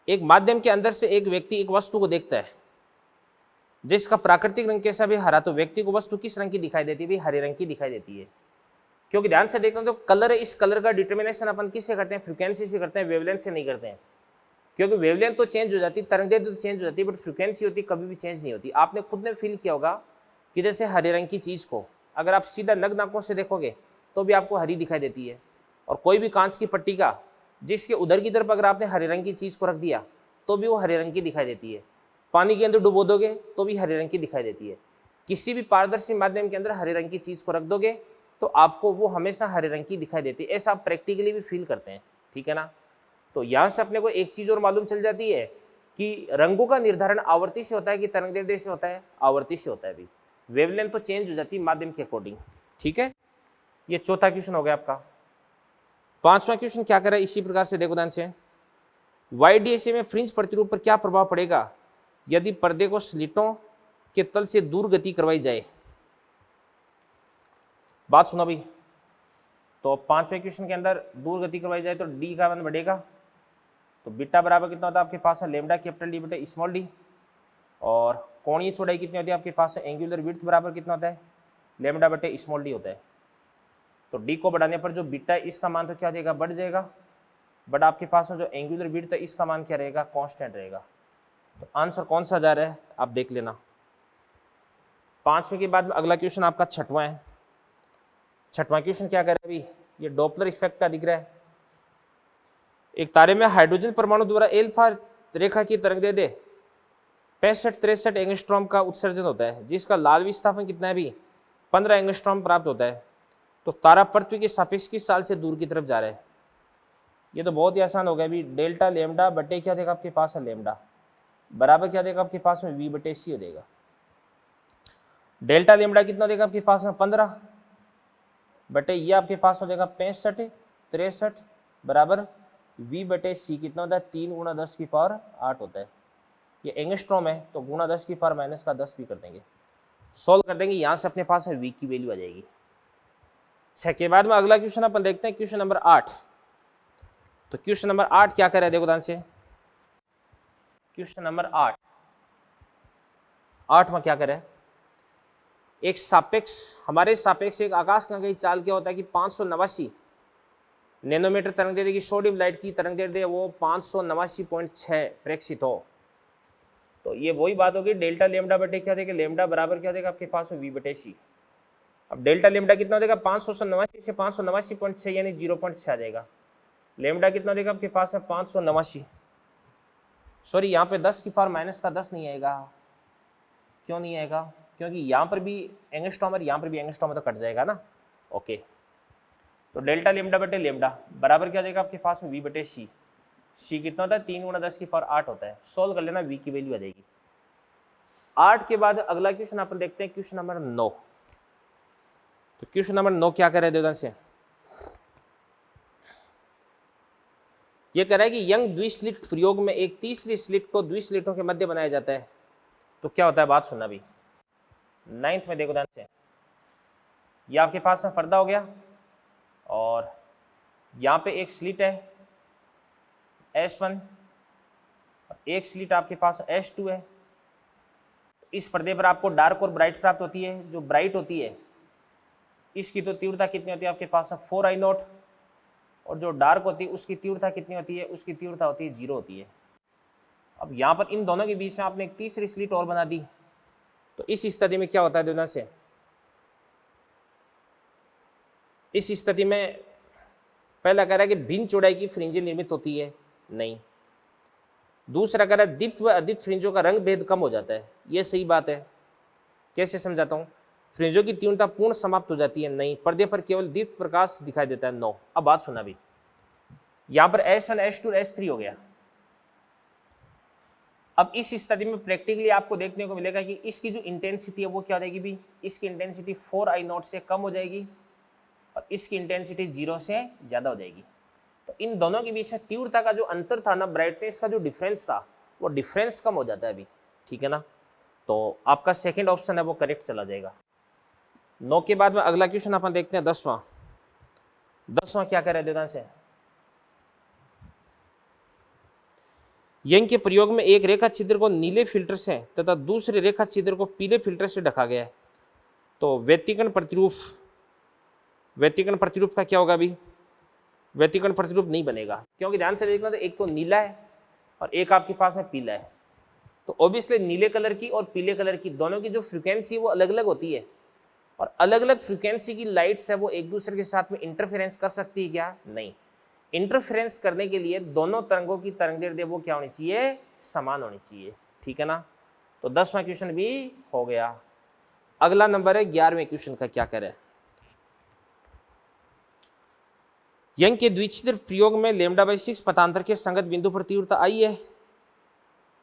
A: एक माध्यम के अंदर से एक व्यक्ति एक वस्तु को देखता है जिसका प्राकृतिक रंग कैसा भी हरा, तो व्यक्ति को वस्तु किस रंग की दिखाई देती है भाई, हरे रंग की दिखाई देती है। क्योंकि ध्यान से देखना तो कलर है, इस कलर का डिटर्मिनेशन अपन किससे करते हैं, फ्रीक्वेंसी से करते हैं, वेवलेंथ से नहीं करते हैं। क्योंकि वेवलेंथ तो चेंज हो जाती है, तरंगदैर्ध्य तो चेंज हो जाती है, बट फ्रीक्वेंसी होती कभी भी चेंज नहीं होती। आपने खुद ने फील किया होगा कि जैसे हरे रंग की चीज को अगर आप सीधा नग्न आंखों से देखोगे तो भी आपको हरी दिखाई देती है, और कोई भी कांच की पट्टी का जिसके उधर की तरफ अगर आपने हरे रंग की चीज को रख दिया तो भी वो हरे रंग की दिखाई देती है। पानी के अंदर डुबो दोगे तो भी हरे रंग की दिखाई देती है। किसी भी पारदर्शी माध्यम के अंदर हरे रंग की चीज को रख दोगे तो आपको वो हमेशा हरे रंग की दिखाई देती है, ऐसा आप प्रैक्टिकली भी फील करते हैं, ठीक है ना। तो यहाँ से अपने को एक चीज और मालूम चल जाती है कि रंगों का निर्धारण आवर्ती से होता है कि तरंगदैर्ध्य से होता है, आवर्ती से होता है भी। वेवलेंथ तो चेंज हो जाती है माध्यम के अकॉर्डिंग, ठीक है। ये चौथा क्वेश्चन हो गया आपका। पांचवा क्वेश्चन क्या कर रहा है इसी प्रकार से, देखो ध्यान से, YDSA में फ्रिंज प्रतिरूप पर क्या प्रभाव पड़ेगा यदि पर्दे को स्लिटों के तल से दूर गति करवाई जाए। बात सुनो भाई, तो पांचवें क्वेश्चन के अंदर दूर गति करवाई जाए तो डी का मान बढ़ेगा, तो बीटा बराबर कितना होता है आपके पास है लेमडा कैपिटल डी बटे स्मॉल डी, और कोणीय चौड़ाई कितनी होती है आपके पास है एंगुलर विड्थ बराबर कितना होता है लेमडा बटे स्मॉल डी होता है। तो डी को बढ़ाने पर जो बीटा है इसका मान तो क्या देगा बढ़ जाएगा, बट आपके पास जो एंगुलर विड्थ है इसका मान क्या रहेगा कांस्टेंट रहेगा। तो आंसर कौन सा जा रहा है आप देख लेना। पांचवें के बाद में अगला क्वेश्चन आपका छठवां है। छठवां क्वेश्चन क्या कर रहा है अभी, ये डॉपलर इफेक्ट का दिख रहा है। एक तारे में हाइड्रोजन परमाणु द्वारा एल्फा रेखा की तरंगदैर्ध्य 65-63 एंगस्ट्रॉम का उत्सर्जन होता है, जिसका लाल विस्थापन कितना है भी 15 एंगस्ट्रॉम प्राप्त होता है। तो तारा पृथ्वी के सापेक्ष किस साल से दूर की तरफ जा रहा है। ये तो बहुत ही आसान हो गया अभी, डेल्टा लेमडा बटे क्या देगा आपके पास है लेमडा बराबर क्या देगा आपके पास में v बटे सी हो जाएगा। डेल्टा लेमडा कितना देगा आपके पास में 15 बटे ये आपके पास हो जाएगा 65-63 बराबर v बटे सी कितना होता है 3 × 10⁸ होता है। ये एंगस्ट्रॉम है तो गुणा 10 की पावर माइनस का 10 भी कर देंगे, सॉल्व कर देंगे, यहाँ से अपने पास है वी की वैल्यू आ जाएगी। 6 के बाद में अगला क्वेश्चन अपन देखते हैं, क्वेश्चन नंबर 8। तो क्वेश्चन नंबर 8 क्या कर रहे हैं, देखो ध्यान से। क्वेश्चन नंबर 8 में क्या करे, एक सापेक्ष, हमारे सापेक्ष एक आकाशगंगा की चाल क्या होता है कि 589 नैनोमीटर तरंग दैर्ध्य की सोडियम लाइट की तरंग दैर्ध्य वो 589.6 प्रेक्षित हो। तो ये वही बात होगी, डेल्टा लेमडा बटे क्या देगा, लेमडा बराबर क्या देगा आपके पास वी बटे सी। अब डेल्टा लेमडा कितना हो जाएगा, 589 से 589.6 यानी 0.6 आ जाएगा। लेमडा कितना देगा आपके पास है 589, सॉरी यहाँ पे 10 की पावर माइनस का 10 नहीं आएगा, क्यों नहीं आएगा, क्योंकि यहाँ पर भी एंगस्ट्रॉम है, यहाँ पर भी एंगस्ट्रॉम है तो कट जाएगा ना। ओके, तो डेल्टा लेमडा बटे लेमडा बराबर क्या देगा आपके पास में वी बटे सी। सी कितना होता है, 3 गुणा 10 की पावर 8 होता है, सोल्व कर लेना, वी की वैल्यू आ जाएगी। 8 के बाद अगला क्वेश्चन अपन देखते हैं, क्वेश्चन नंबर 9। तो क्वेश्चन नंबर 9 क्या कर रहे हैं से, ये कह रहा है कि यंग द्विस्लिट प्रयोग में एक तीसरी स्लिट को द्विस्लिटों के मध्य बनाया जाता है, तो क्या होता है, बात सुनना भी। 9th में देखो ध्यान से, ये आपके पास में पर्दा हो गया और यहाँ पे एक स्लिट है S1, एक स्लिट आपके पास S2 है। इस पर्दे पर आपको डार्क और ब्राइट प्राप्त होती है। जो ब्राइट होती है इसकी तो तीव्रता कितनी होती है आपके पास 4I0, और जो डार्क होती है उसकी तीव्रता कितनी होती है, उसकी तीव्रता होती है 0 होती है। अब यहाँ पर इन दोनों के बीच में आपने एक तीसरी स्लिट और बना दी, तो इस स्थिति में क्या होता है दोनों से, इस स्थिति में पहला कह रहा है कि भिन्न चौड़ाई की फ्रिंजें निर्मित होती है, नहीं। दूसरा कह रहा है दीप्त व अदीप्त फ्रिंजों का रंग भेद कम हो जाता है, ये सही बात है। कैसे समझाता हूँ, फ्रिंजों की तीव्रता पूर्ण समाप्त हो जाती है, नहीं। पर्दे पर केवल दीप्त प्रकाश दिखाई देता है, नो। अब बात सुना भी, यहाँ पर S1 S2 S3 हो गया। अब इस स्थिति में प्रैक्टिकली आपको देखने को मिलेगा कि इसकी जो इंटेंसिटी है वो क्या हो जाएगी भी, इसकी इंटेंसिटी 4I0 से कम हो जाएगी और इसकी इंटेंसिटी 0 से ज्यादा हो जाएगी। तो इन दोनों के बीच में तीव्रता का जो अंतर था ना, ब्राइटनेस का जो डिफरेंस था, वो डिफरेंस कम हो जाता है अभी, ठीक है ना। तो आपका सेकंड ऑप्शन है वो करेक्ट चला जाएगा। 9 के बाद में अगला क्वेश्चन अपन देखते हैं 10वां क्या कह रहे हैं ध्यान से। यंग के प्रयोग में एक रेखा छिद्र को नीले फिल्टर से तथा दूसरे रेखा छिद्र को पीले फिल्टर से ढका गया है, तो व्यतिकरण प्रतिरूप का क्या होगा अभी, व्यतिकरण प्रतिरूप नहीं बनेगा, क्योंकि ध्यान से देखना तो एक तो नीला है और एक आपके पास में पीला है। तो ऑब्वियसली नीले कलर की और पीले कलर की दोनों की जो फ्रीक्वेंसी है वो अलग अलग होती है, और अलग अलग फ्रीक्वेंसी की लाइट्स है वो एक दूसरे के साथ में इंटरफेरेंस कर सकती है क्या, नहीं। इंटरफेरेंस करने के लिए दोनों तरंगों की तरंग दैर्ध्य वो क्या होनी चाहिए, समान होनी चाहिए, ठीक है ना। तो 10वां क्वेश्चन भी हो गया। अगला नंबर है 11वें क्वेश्चन का, क्या करे। यंग के द्विछिद्र प्रयोग में λ/6 पथांतर के संगत बिंदु पर तीव्रता आई है,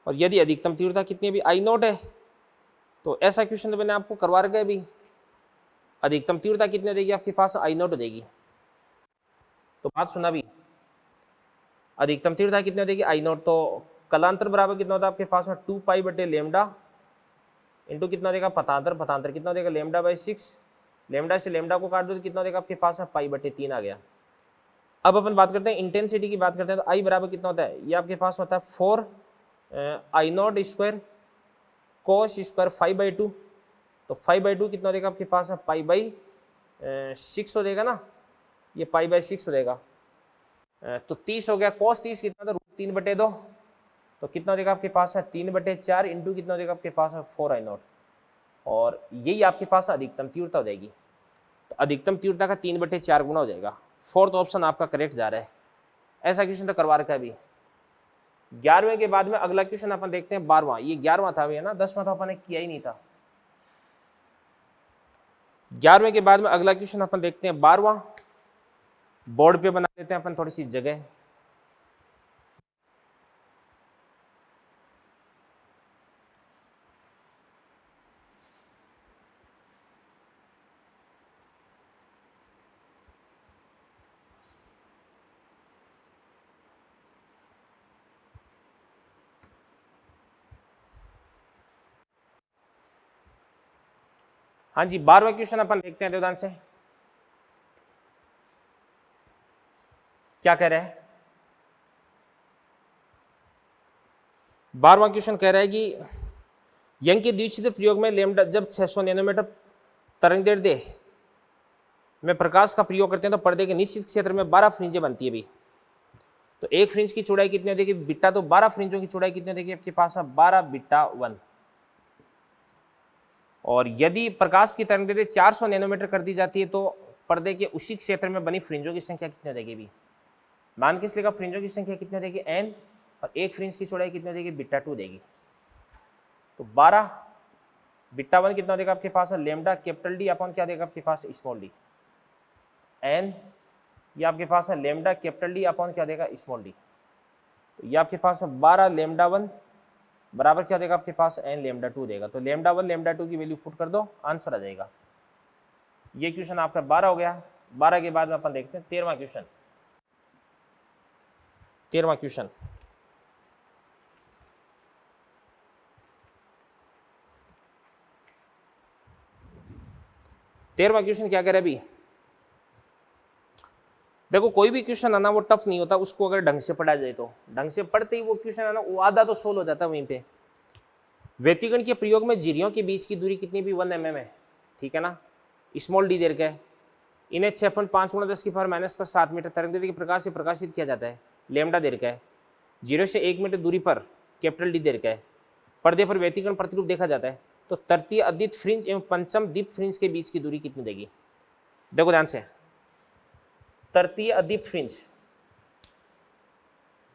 A: और यदि अधिकतम तीव्रता कितनी है, I0 है। तो ऐसा क्वेश्चन तो मैंने आपको करवा रखा है अभी। अधिकतम तीव्रता कितनी हो जाएगी आपके पास, I0 हो जाएगी। तो बात सुना भी, अधिकतम तीव्रता कितनी हो जाएगी, I0। तो कलांतर बराबर कितना होता है आपके पास में 2π/λ इंटू कितना देगा पथांतर कितना देगा λ/6। लैम्डा से लैम्डा को काट दो तो कितना देगा आपके पास में π/3 आ गया। अब अपन बात करते हैं इंटेंसिटी की बात करते हैं, तो I बराबर कितना होता है, ये आपके पास होता है 4I0 स्क्वायर cos स्क्वायर 5/2। तो 5/2 कितना देगा आपके पास है π/6 हो जाएगा ना, ये π/6 हो जाएगा। तो 30 हो गया, cos 30 कितना था √3/2, तो कितना देगा आपके पास है 3/4 इंटू कितना देगा आपके पास है 4I0, और यही आपके पास अधिकतम तीव्रता हो जाएगी। तो अधिकतम तीव्रता का 3/4 गुना हो जाएगा। फोर्थ ऑप्शन आपका करेक्ट जा रहा है। ऐसा क्वेश्चन तो करवा रखा है अभी। 11वें के बाद में अगला क्वेश्चन अपन देखते हैं 12वां। ये 11वां था भैया ना, 10वां तो अपन ने किया ही नहीं था। 11वें के बाद में अगला क्वेश्चन अपन देखते हैं 12वां। बोर्ड पे बना देते हैं अपन थोड़ी सी जगह। हाँ जी, 12वां क्वेश्चन अपन देखते हैं देवदान से, क्या कह रहा है। 12वां क्वेश्चन कह रहा है कि यंग के द्वितीय प्रयोग में लेमडा जब 600 नैनोमीटर तरंगदैर्घ्य दे में प्रकाश का प्रयोग करते हैं तो पर्दे के निश्चित क्षेत्र में 12 फ्रिंजें बनती है भी। तो एक फ्रिंज की चौड़ाई कितनी होगी बीटा, तो 12 फ्रिंजों की चौड़ाई कितनी होगी आपके पास 12 बीटा 1। और यदि प्रकाश की तरंगदैर्घ्य 400 नैनोमीटर कर दी जाती है तो पर्दे के उसी क्षेत्र में बनी फ्रिंजों की संख्या कितनी हो जाएगी भी। मान के इसलिए फ्रिंजों की संख्या कितनी हो जाएगी n, और एक फ्रिंज की चौड़ाई कितनी हो जाएगी बीटा 2 देगी। तो 12 बीटा 1 कितना देगा आपके पास लेमडा कैपिटल डी अपॉन क्या देगा आपके पास स्मॉल डी, n ये आपके पास है लेमडा कैपिटल डी अपॉन क्या देगा स्मॉल डी। तो ये आपके पास 12 लेमडा 1 बराबर क्या देगा आपके पास n लेमडा 2 देगा। तो लेमडा 1 लेमडा 2 की वैल्यू फुट कर दो, आंसर आ जाएगा। ये क्वेश्चन आपका 12 हो गया। 12 के बाद में अपन देखते हैं 13वां क्वेश्चन। 13वां क्वेश्चन, क्या कह रहे अभी देखो, कोई भी क्वेश्चन है ना वो टफ नहीं होता, उसको अगर ढंग से पढ़ा जाए तो। ढंग से पढ़ते ही वो क्वेश्चन है ना वो आधा तो सोल्व हो जाता है वहीं पे। व्यतिगण के प्रयोग में झिर्रियों के बीच की दूरी कितनी भी 1 mm है, ठीक है ना। स्मॉल डी देर का है, इन्हें 6.5 × 10⁻⁷ मीटर तरंगदैर्घ्य के प्रकाश से प्रकाशित किया जाता है। लेमडा देर का है, 0 से 1 मीटर दूरी पर कैपिटल डी देर का है। पर्दे पर व्यतिगण प्रतिरूप देखा जाता है। तो तृतीय अद्वित फ्रिंज एवं पंचम दीप्त फ्रिंज के बीच की दूरी कितनी देगी। देखो ध्यान से, तृतीय अदीप्त फ्रिंज,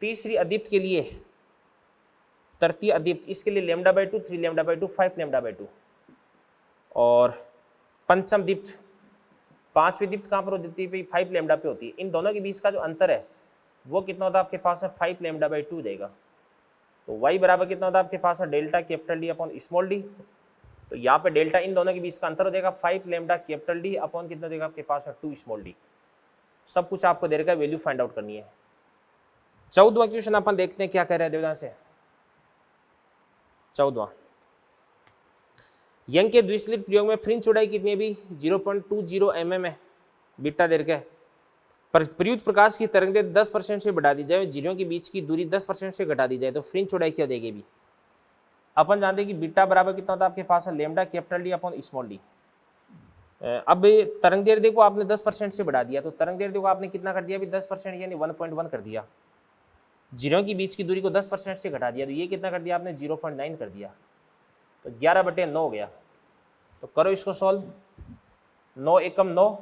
A: तीसरी अदीप्त के लिए तृतीय अदीप्त, इसके लिए lambda by 2 3 lambda by 2 5 lambda by 2, और पंचम दीप्त, पांचवी दीप्त कहाँ पर होती है 5 लेमडा पे होती है। इन दोनों के बीच का जो अंतर है वो कितना होता है आपके पास है 5 लेमडा बाई 2 देगा। तो y बराबर कितना होता है आपके पास है delta capital D upon small D. तो यहाँ पे डेल्टा इन दोनों के बीच का अंतर हो जाएगा 5 लेमडा कैपिटल डी अपॉन कितना देगा आपके पास है 2 स्मॉल डी। सब कुछ आपको दे रखा है, वैल्यू फाइंड आउट करनी है। 14वां क्वेश्चन अपन देखते हैं क्या कह रहे हैं देवदान से। 14वां, यंग के द्विस्लिट प्रयोग में फ्रिंज चौड़ाई कितनी है भी 0.20 mm है, बीटा देर का है। पर प्रयुक्त प्रकाश की तरंगदैर्घ्य 10% से बढ़ा दी जाए, झिर्रियों के बीच की दूरी 10% से घटा दी जाए तो फ्रिंज चौड़ाई क्या देगी भी। अपन जानते हैं कि बीटा बराबर कितना होता है आपके पास है lambda capital D upon small D. अब तरंगदैर्घ्य को आपने 10% से बढ़ा दिया, तो तरंगदैर्घ्य को आपने कितना कर दिया अभी 10% यानी 1.1 कर दिया। झिर्रियों की बीच की दूरी को 10% से घटा दिया, तो ये कितना कर दिया आपने 0.9 कर दिया। तो 11/9 हो गया। तो करो इसको सॉल्व, 9 एकम 9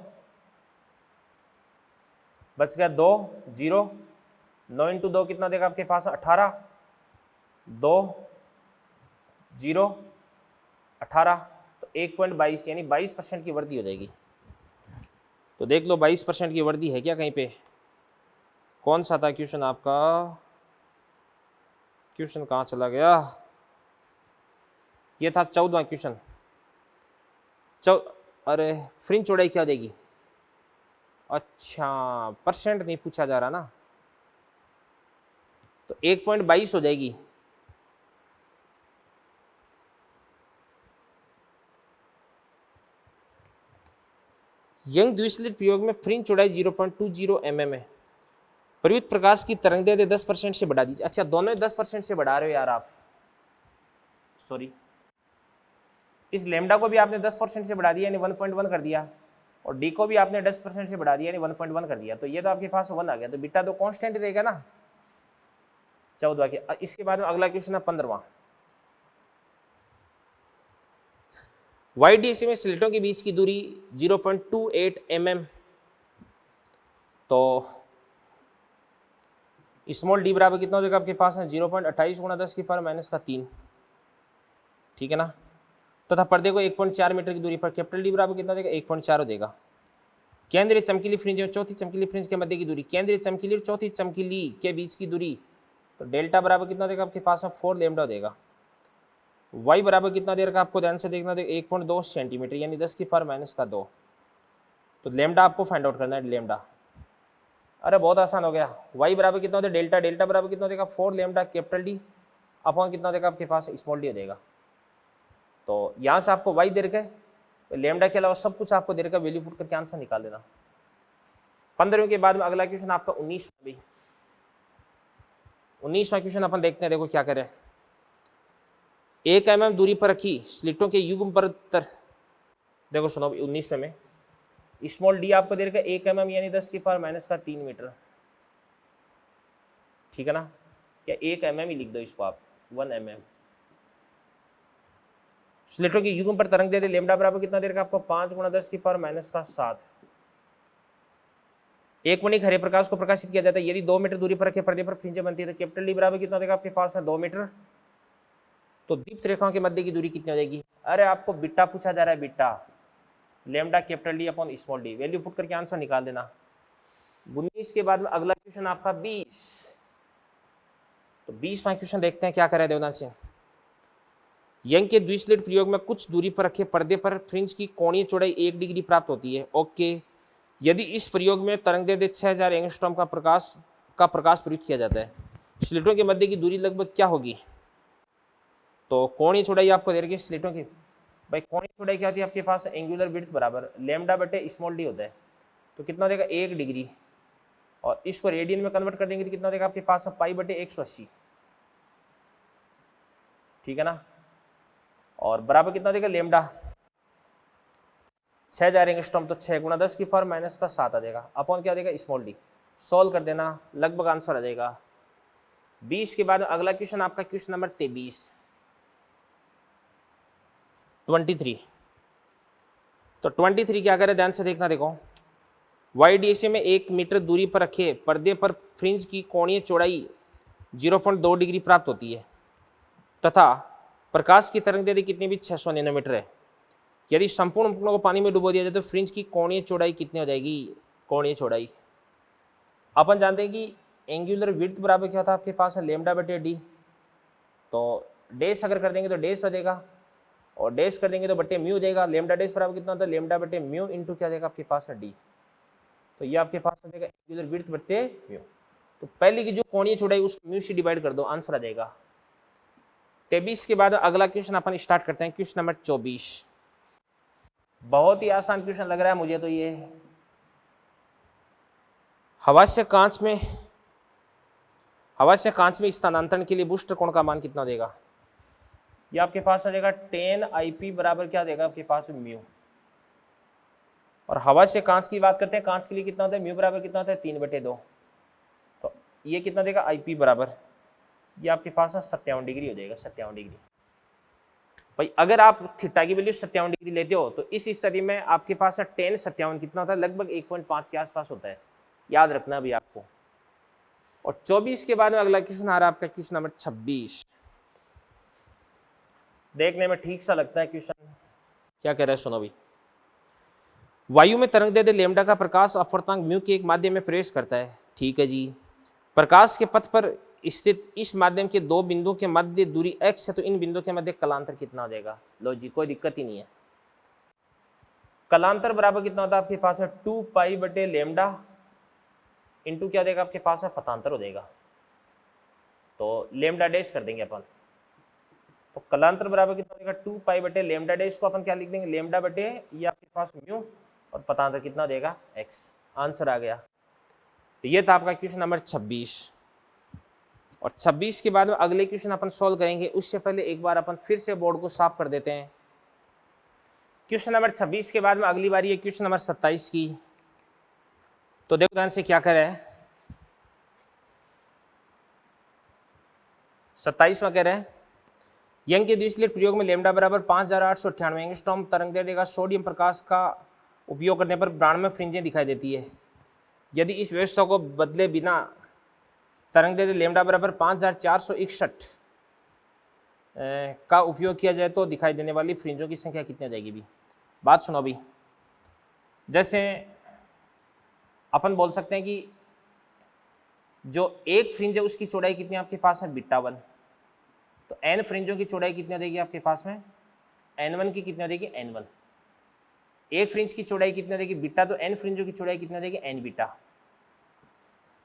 A: बच गया 2 0, 9 × 2 कितना देगा आपके पास 18, 2 0 18, तो 1.22 यानी 22% की वृद्धि हो जाएगी। तो देख लो 22% की वृद्धि है क्या कहीं पे। कौन सा था क्वेश्चन आपका, क्वेश्चन कहाँ चला गया, ये था 14वां क्वेश्चन। अरे फ्रिंज चौड़ाई क्या देगी, अच्छा परसेंट नहीं पूछा जा रहा ना, तो 1.22 हो जाएगी। यंग द्विस्लिट प्रयोग में फ्रिंज चौड़ाई 0.20 mm है। प्रयुक्त प्रकाश की तरंगदैर्घ्य 10% से बढ़ा दीजिए। अच्छा दोनों 10% से बढ़ा रहे हो यार आप, सॉरी, इस लेमडा को भी आपने 10% से बढ़ा दिया यानी 1.1 कर दिया, और डी को भी आपने 10% से बढ़ा दिया यानी 1.1 कर दिया। तो ये तो आपके पास 1 आ गया, तो बीटा तो कांस्टेंट रहेगा ना 14वां के। इसके बाद में अगला क्वेश्चन है 15वां। YDC में स्लिटों के बीच की दूरी 0.28 mm, तो स्मॉल डी बराबर कितना हो जाएगा आपके पास है 0.28 × 10⁻³ ठीक है ना। तथा पर्दे को 1.4 मीटर की दूरी पर कैपिटल डी बराबर कितना हो जाएगा 1.4 हो जाएगा। केंद्रीय चमकीली फ्रिंज और चौथी चमकीली फ्रिंज के मध्य की दूरी, केंद्रीय चमकीली और चौथी चमकीली के बीच की दूरी, तो डेल्टा बराबर कितना हो जाएगा आपके पास में 4 लेमडा हो जाएगा। y बराबर कितना दे रखा आपको ध्यान से देखना, 1.2 सेंटीमीटर यानी 10⁻⁻²। तो लेमडा आपको फाइंड आउट करना है, लेमडा। अरे बहुत आसान हो गया, y बराबर कितना होता है डेल्टा, डेल्टा बराबर कितना देगा 4 लेमडा कैपिटल डी अपॉन कितना देगा आपके पास स्मॉल डी हो जाएगा। तो यहाँ से आपको y दे रखा है, लेमडा के अलावा सब कुछ आपको दे रखा, वैल्यू पुट करके आंसर निकाल देना। 15वें के बाद में अगला क्वेश्चन आपका 19वां। 19वां क्वेश्चन अपन देखते हैं, देखो क्या करें। 1 mm दूरी पर रखी स्लिटों के युग्म पर देखो सुनो 19वें में स्मॉल डी आपको दे रखा 1 mm यानी 10⁻³ मीटर, ठीक है ना, या 1 mm ही लिख दो इसको आप, 1 mm। स्लिटों के युग्म पर तरंग दे दे, लेमडा बराबर कितना दे रखा आपको 5 × 10⁻⁷। एक मणिक हरे प्रकाश को प्रकाशित किया जाता है यदि 2 मीटर दूरी पर रखे पर्दे पर फ्रिंजें बनती है तो कैपिटल डी बराबर कितना देगा आपके पास है 2 मीटर। तो दीप्त रेखाओं के मध्य की दूरी कितनी हो जाएगी? अरे आपको बिट्टा पूछा जा रहा है, beta, lambda capital D upon small D, value put करके आंसर निकाल देना। 19 के बाद में अगला क्वेश्चन आपका 20। तो 20वां क्वेश्चन देखते हैं क्या करे देवनाथ सिंह। यंग के द्विस्लिट प्रयोग में कुछ दूरी पर रखे पर्दे पर फ्रिंज की कोणीय चौड़ाई 1 डिग्री प्राप्त होती है। ओके, यदि इस प्रयोग में तरंगदैर्घ्य 6000 एंगस्ट्रॉम का प्रकाश प्रयुक्त किया जाता है, स्लिटों के मध्य की दूरी लगभग क्या होगी? तो कोणीय चौड़ाई आपको दे रखी है स्लिटों की, भाई कोणीय चौड़ाई क्या होती है आपके पास? एंगुलर विड्थ बराबर लेमडा बटे स्मॉल डी होता है। तो कितना देगा 1 डिग्री, और इसको रेडियन में कन्वर्ट कर देंगे तो कितना देगा आपके पास पाई बटे 180, ठीक है ना, और बराबर कितना देगा लेमडा 6000 एंगस्ट्रॉम, तो 6 × 10⁻⁷ आ जाएगा, अपॉन क्या देगा स्मॉल डी। सॉल्व कर देना, लगभग आंसर आ जाएगा। 20 के बाद अगला क्वेश्चन आपका क्वेश्चन नंबर 23। तो 23 क्या करे, ध्यान से देखना, देखो YDSA में 1 मीटर दूरी पर रखे पर्दे पर फ्रिंज की कोणीय चौड़ाई 0.2 डिग्री प्राप्त होती है तथा प्रकाश की तरंगदैर्घ्य कितनी भी 600 नैनोमीटर है। यदि संपूर्ण उपकरणों को पानी में डुबो दिया जाए तो फ्रिंज की कोणीय चौड़ाई कितनी हो जाएगी? कोणीय चौड़ाई अपन जानते हैं कि एंगुलर विड्थ बराबर क्या होता है आपके पास है लेमडा बटे डी। तो डैश अगर कर देंगे तो डैश हो जाएगा, और डैश कर देंगे तो बटे म्यू हो जाएगा। लेमडा डैश बराबर कितना होता है? लेमडा बटे म्यू इंटू क्या जाएगा आपके पास है डी। तो ये आपके पास हो जाएगा एंगुलर विड्थ बटे म्यू। तो पहले की जो कोणीय चौड़ाई उसको म्यू से डिवाइड कर दो, आंसर आ जाएगा। 23 के बाद अगला क्वेश्चन अपन स्टार्ट करते हैं, क्वेश्चन नंबर 24। बहुत ही आसान क्वेश्चन लग रहा है मुझे तो ये। हवा से कांच में स्थानांतरण के लिए बूस्टर कोण का मान कितना देगा? ये आपके पास आ जाएगा 10 IP बराबर क्या देगा आपके पास म्यू। और हवा से कांच की बात करते हैं, कांच के लिए कितना होता है? म्यू बराबर कितना होता है? 3/2। तो ये कितना देगा IP बराबर, ये आपके पास 57 डिग्री हो जाएगा, 57 डिग्री। भाई अगर आप थीटा की वैल्यू 57 डिग्री लेते हो तो इस स्थिति में आपके पास 10 57 कितना होता है? लगभग 1.5 के आसपास होता है, याद रखना भी आपको। और 24 के बाद में अगला क्वेश्चन आ रहा है आपका क्वेश्चन नंबर 26। देखने में ठीक सा लगता है क्वेश्चन, क्या कह रहा है सुनो भी। वायु में तरंगदैर्घ्य लेमडा का प्रकाश अपवर्तनांक म्यू के एक माध्यम में प्रवेश करता है, ठीक है जी। प्रकाश के पथ पर स्थित इस माध्यम के 2 बिंदुओं के मध्य दूरी x है, तो इन बिंदुओं के मध्य कलांतर कितना हो जाएगा? लो जी, कोई दिक्कत ही नहीं है। कलांतर बराबर कितना होता है आपके पास है 2 पाई बटे लेमडा इंटू क्या देगा आपके पास है पथांतर हो जाएगा। तो लेमडा डैश कर देंगे अपन, तो कलांतर बराबर कितना हो जाएगा 2 पाई बटे लेमडा डैश को अपन क्या लिख देंगे? लेमडा बटे ये आपके पास म्यू, और पथांतर कितना देगा x। आंसर आ गया। तो ये था आपका क्वेश्चन नंबर 26। और 26 के बाद में अगले क्वेश्चन अपन सॉल्व करेंगे, उससे पहले एक बार अपन फिर से बोर्ड को साफ कर देते हैं। क्वेश्चन नंबर 26 के बाद में अगली बारी है क्वेश्चन नंबर 27 की। तो देखो ध्यान से क्या करे, 27वां कह रहे हैं यंग के द्विस्लिट प्रयोग में लेमडा बराबर 5898 एंगस्ट्रॉम तरंगदैर्घ्य का सोडियम प्रकाश का उपयोग करने पर ब्रांड में फ्रिंजें दिखाई देती है। यदि इस व्यवस्था को बदले बिना तरंगदैर्घ्य लेमडा बराबर 5461 का उपयोग किया जाए तो दिखाई देने वाली फ्रिंजों की संख्या कितनी हो जाएगी? भी बात सुनो भी। जैसे अपन बोल सकते हैं कि जो एक फ्रिंज है उसकी चौड़ाई कितनी आपके पास है? β1। तो n फ्रिंजों की चौड़ाई कितनी हो जाएगी आपके पास में? n1 की कितनी हो जाएगी? n1। एक फ्रिंज की चौड़ाई कितनी हो जाएगी? बीटा, तो n फ्रिंजों की चौड़ाई कितनी हो जाएगी? n beta.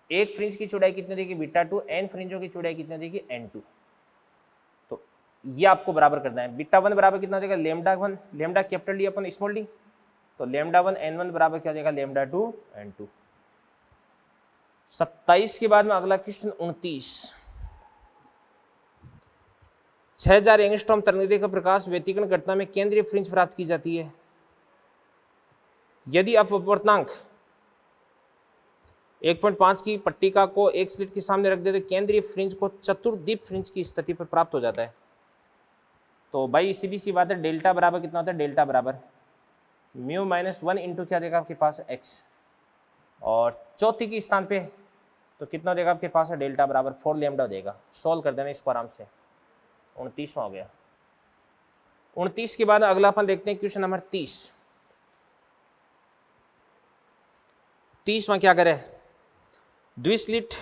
A: एक फ्रिंज की चौड़ाई कितनी हो जाएगी? β2, n फ्रिंजों की चौड़ाई कितनी हो जाएगी? n2। तो ये आपको बराबर करना है। बीटा 1 बराबर कितना हो जाएगा, लेमडा 1 लेमडा कैपिटल डी अपन स्मॉल डी, तो लेमडा 1 n1 बराबर क्या हो जाएगा, लेमडा 2 n2। 27 के बाद में अगला क्वेश्चन 29। 6000 एंगस्ट्रॉम तरंगदैर्घ्य का प्रकाश व्यतिकरण घटना में केंद्रीय फ्रिंज प्राप्त की जाती है। यदि अपवर्तनांक 1.5 की पट्टिका को एक स्लिट के सामने रख दे तो केंद्रीय फ्रिंज को चतुर्दीप फ्रिंज की स्थिति पर प्राप्त हो जाता है। तो भाई सीधी सी बात है, डेल्टा बराबर कितना होता है, डेल्टा बराबर म्यू माइनस 1 इंटू क्या देगा आपके पास एक्स, और चौथी की स्थान पे तो कितना देगा आपके पास है, डेल्टा बराबर 4 लेमडा हो जाएगा। सॉल्व कर देना इसको आराम से। 29वां हो गया। 29 के बाद अगला अपन देखते हैं क्वेश्चन नंबर 30। 30वां क्या करे, द्विस्लिट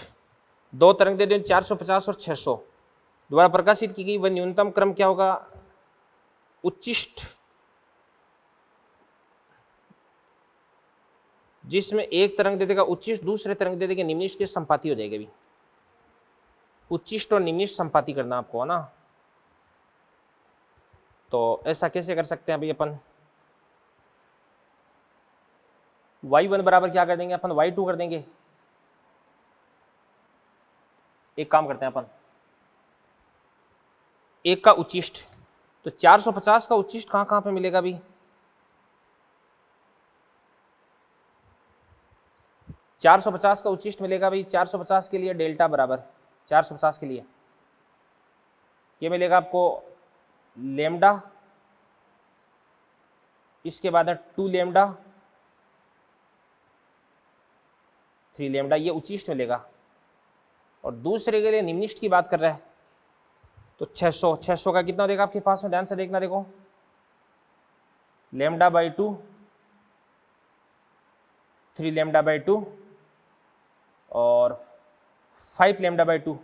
A: दो तरंग दे 450 और 600 द्वारा प्रकाशित की गई वह न्यूनतम क्रम क्या होगा, उच्चिष्ट, जिसमें एक तरंग दे देगा उच्चिष्ट, दूसरे तरंग दे देगा निम्निष्ट के संपाती हो जाएगा। भी उच्चिष्ट और निम्निष्ट संपाती करना आपको है ना। तो ऐसा कैसे कर सकते हैं अभी अपन, y1 बराबर क्या कर देंगे अपन, y2 कर देंगे। एक काम करते हैं अपन, एक का उच्चिष्ट, तो 450 का उच्चिष्ट कहां कहां पे मिलेगा भी, 450 का उच्चिष्ट मिलेगा भाई। 450 के लिए डेल्टा बराबर 450 के लिए ये मिलेगा आपको लेमडा, इसके बाद है 2 लेमडा 3 लेमडा, ये उच्चिष्ट मिलेगा। और दूसरे के लिए निम्निष्ट की बात कर रहा है तो 600 का कितना देगा आपके पास में, ध्यान से देखना, देखो लेमडा बाई 2 3 लेमडा बाई 2 और 5 लेमडा बाई 2।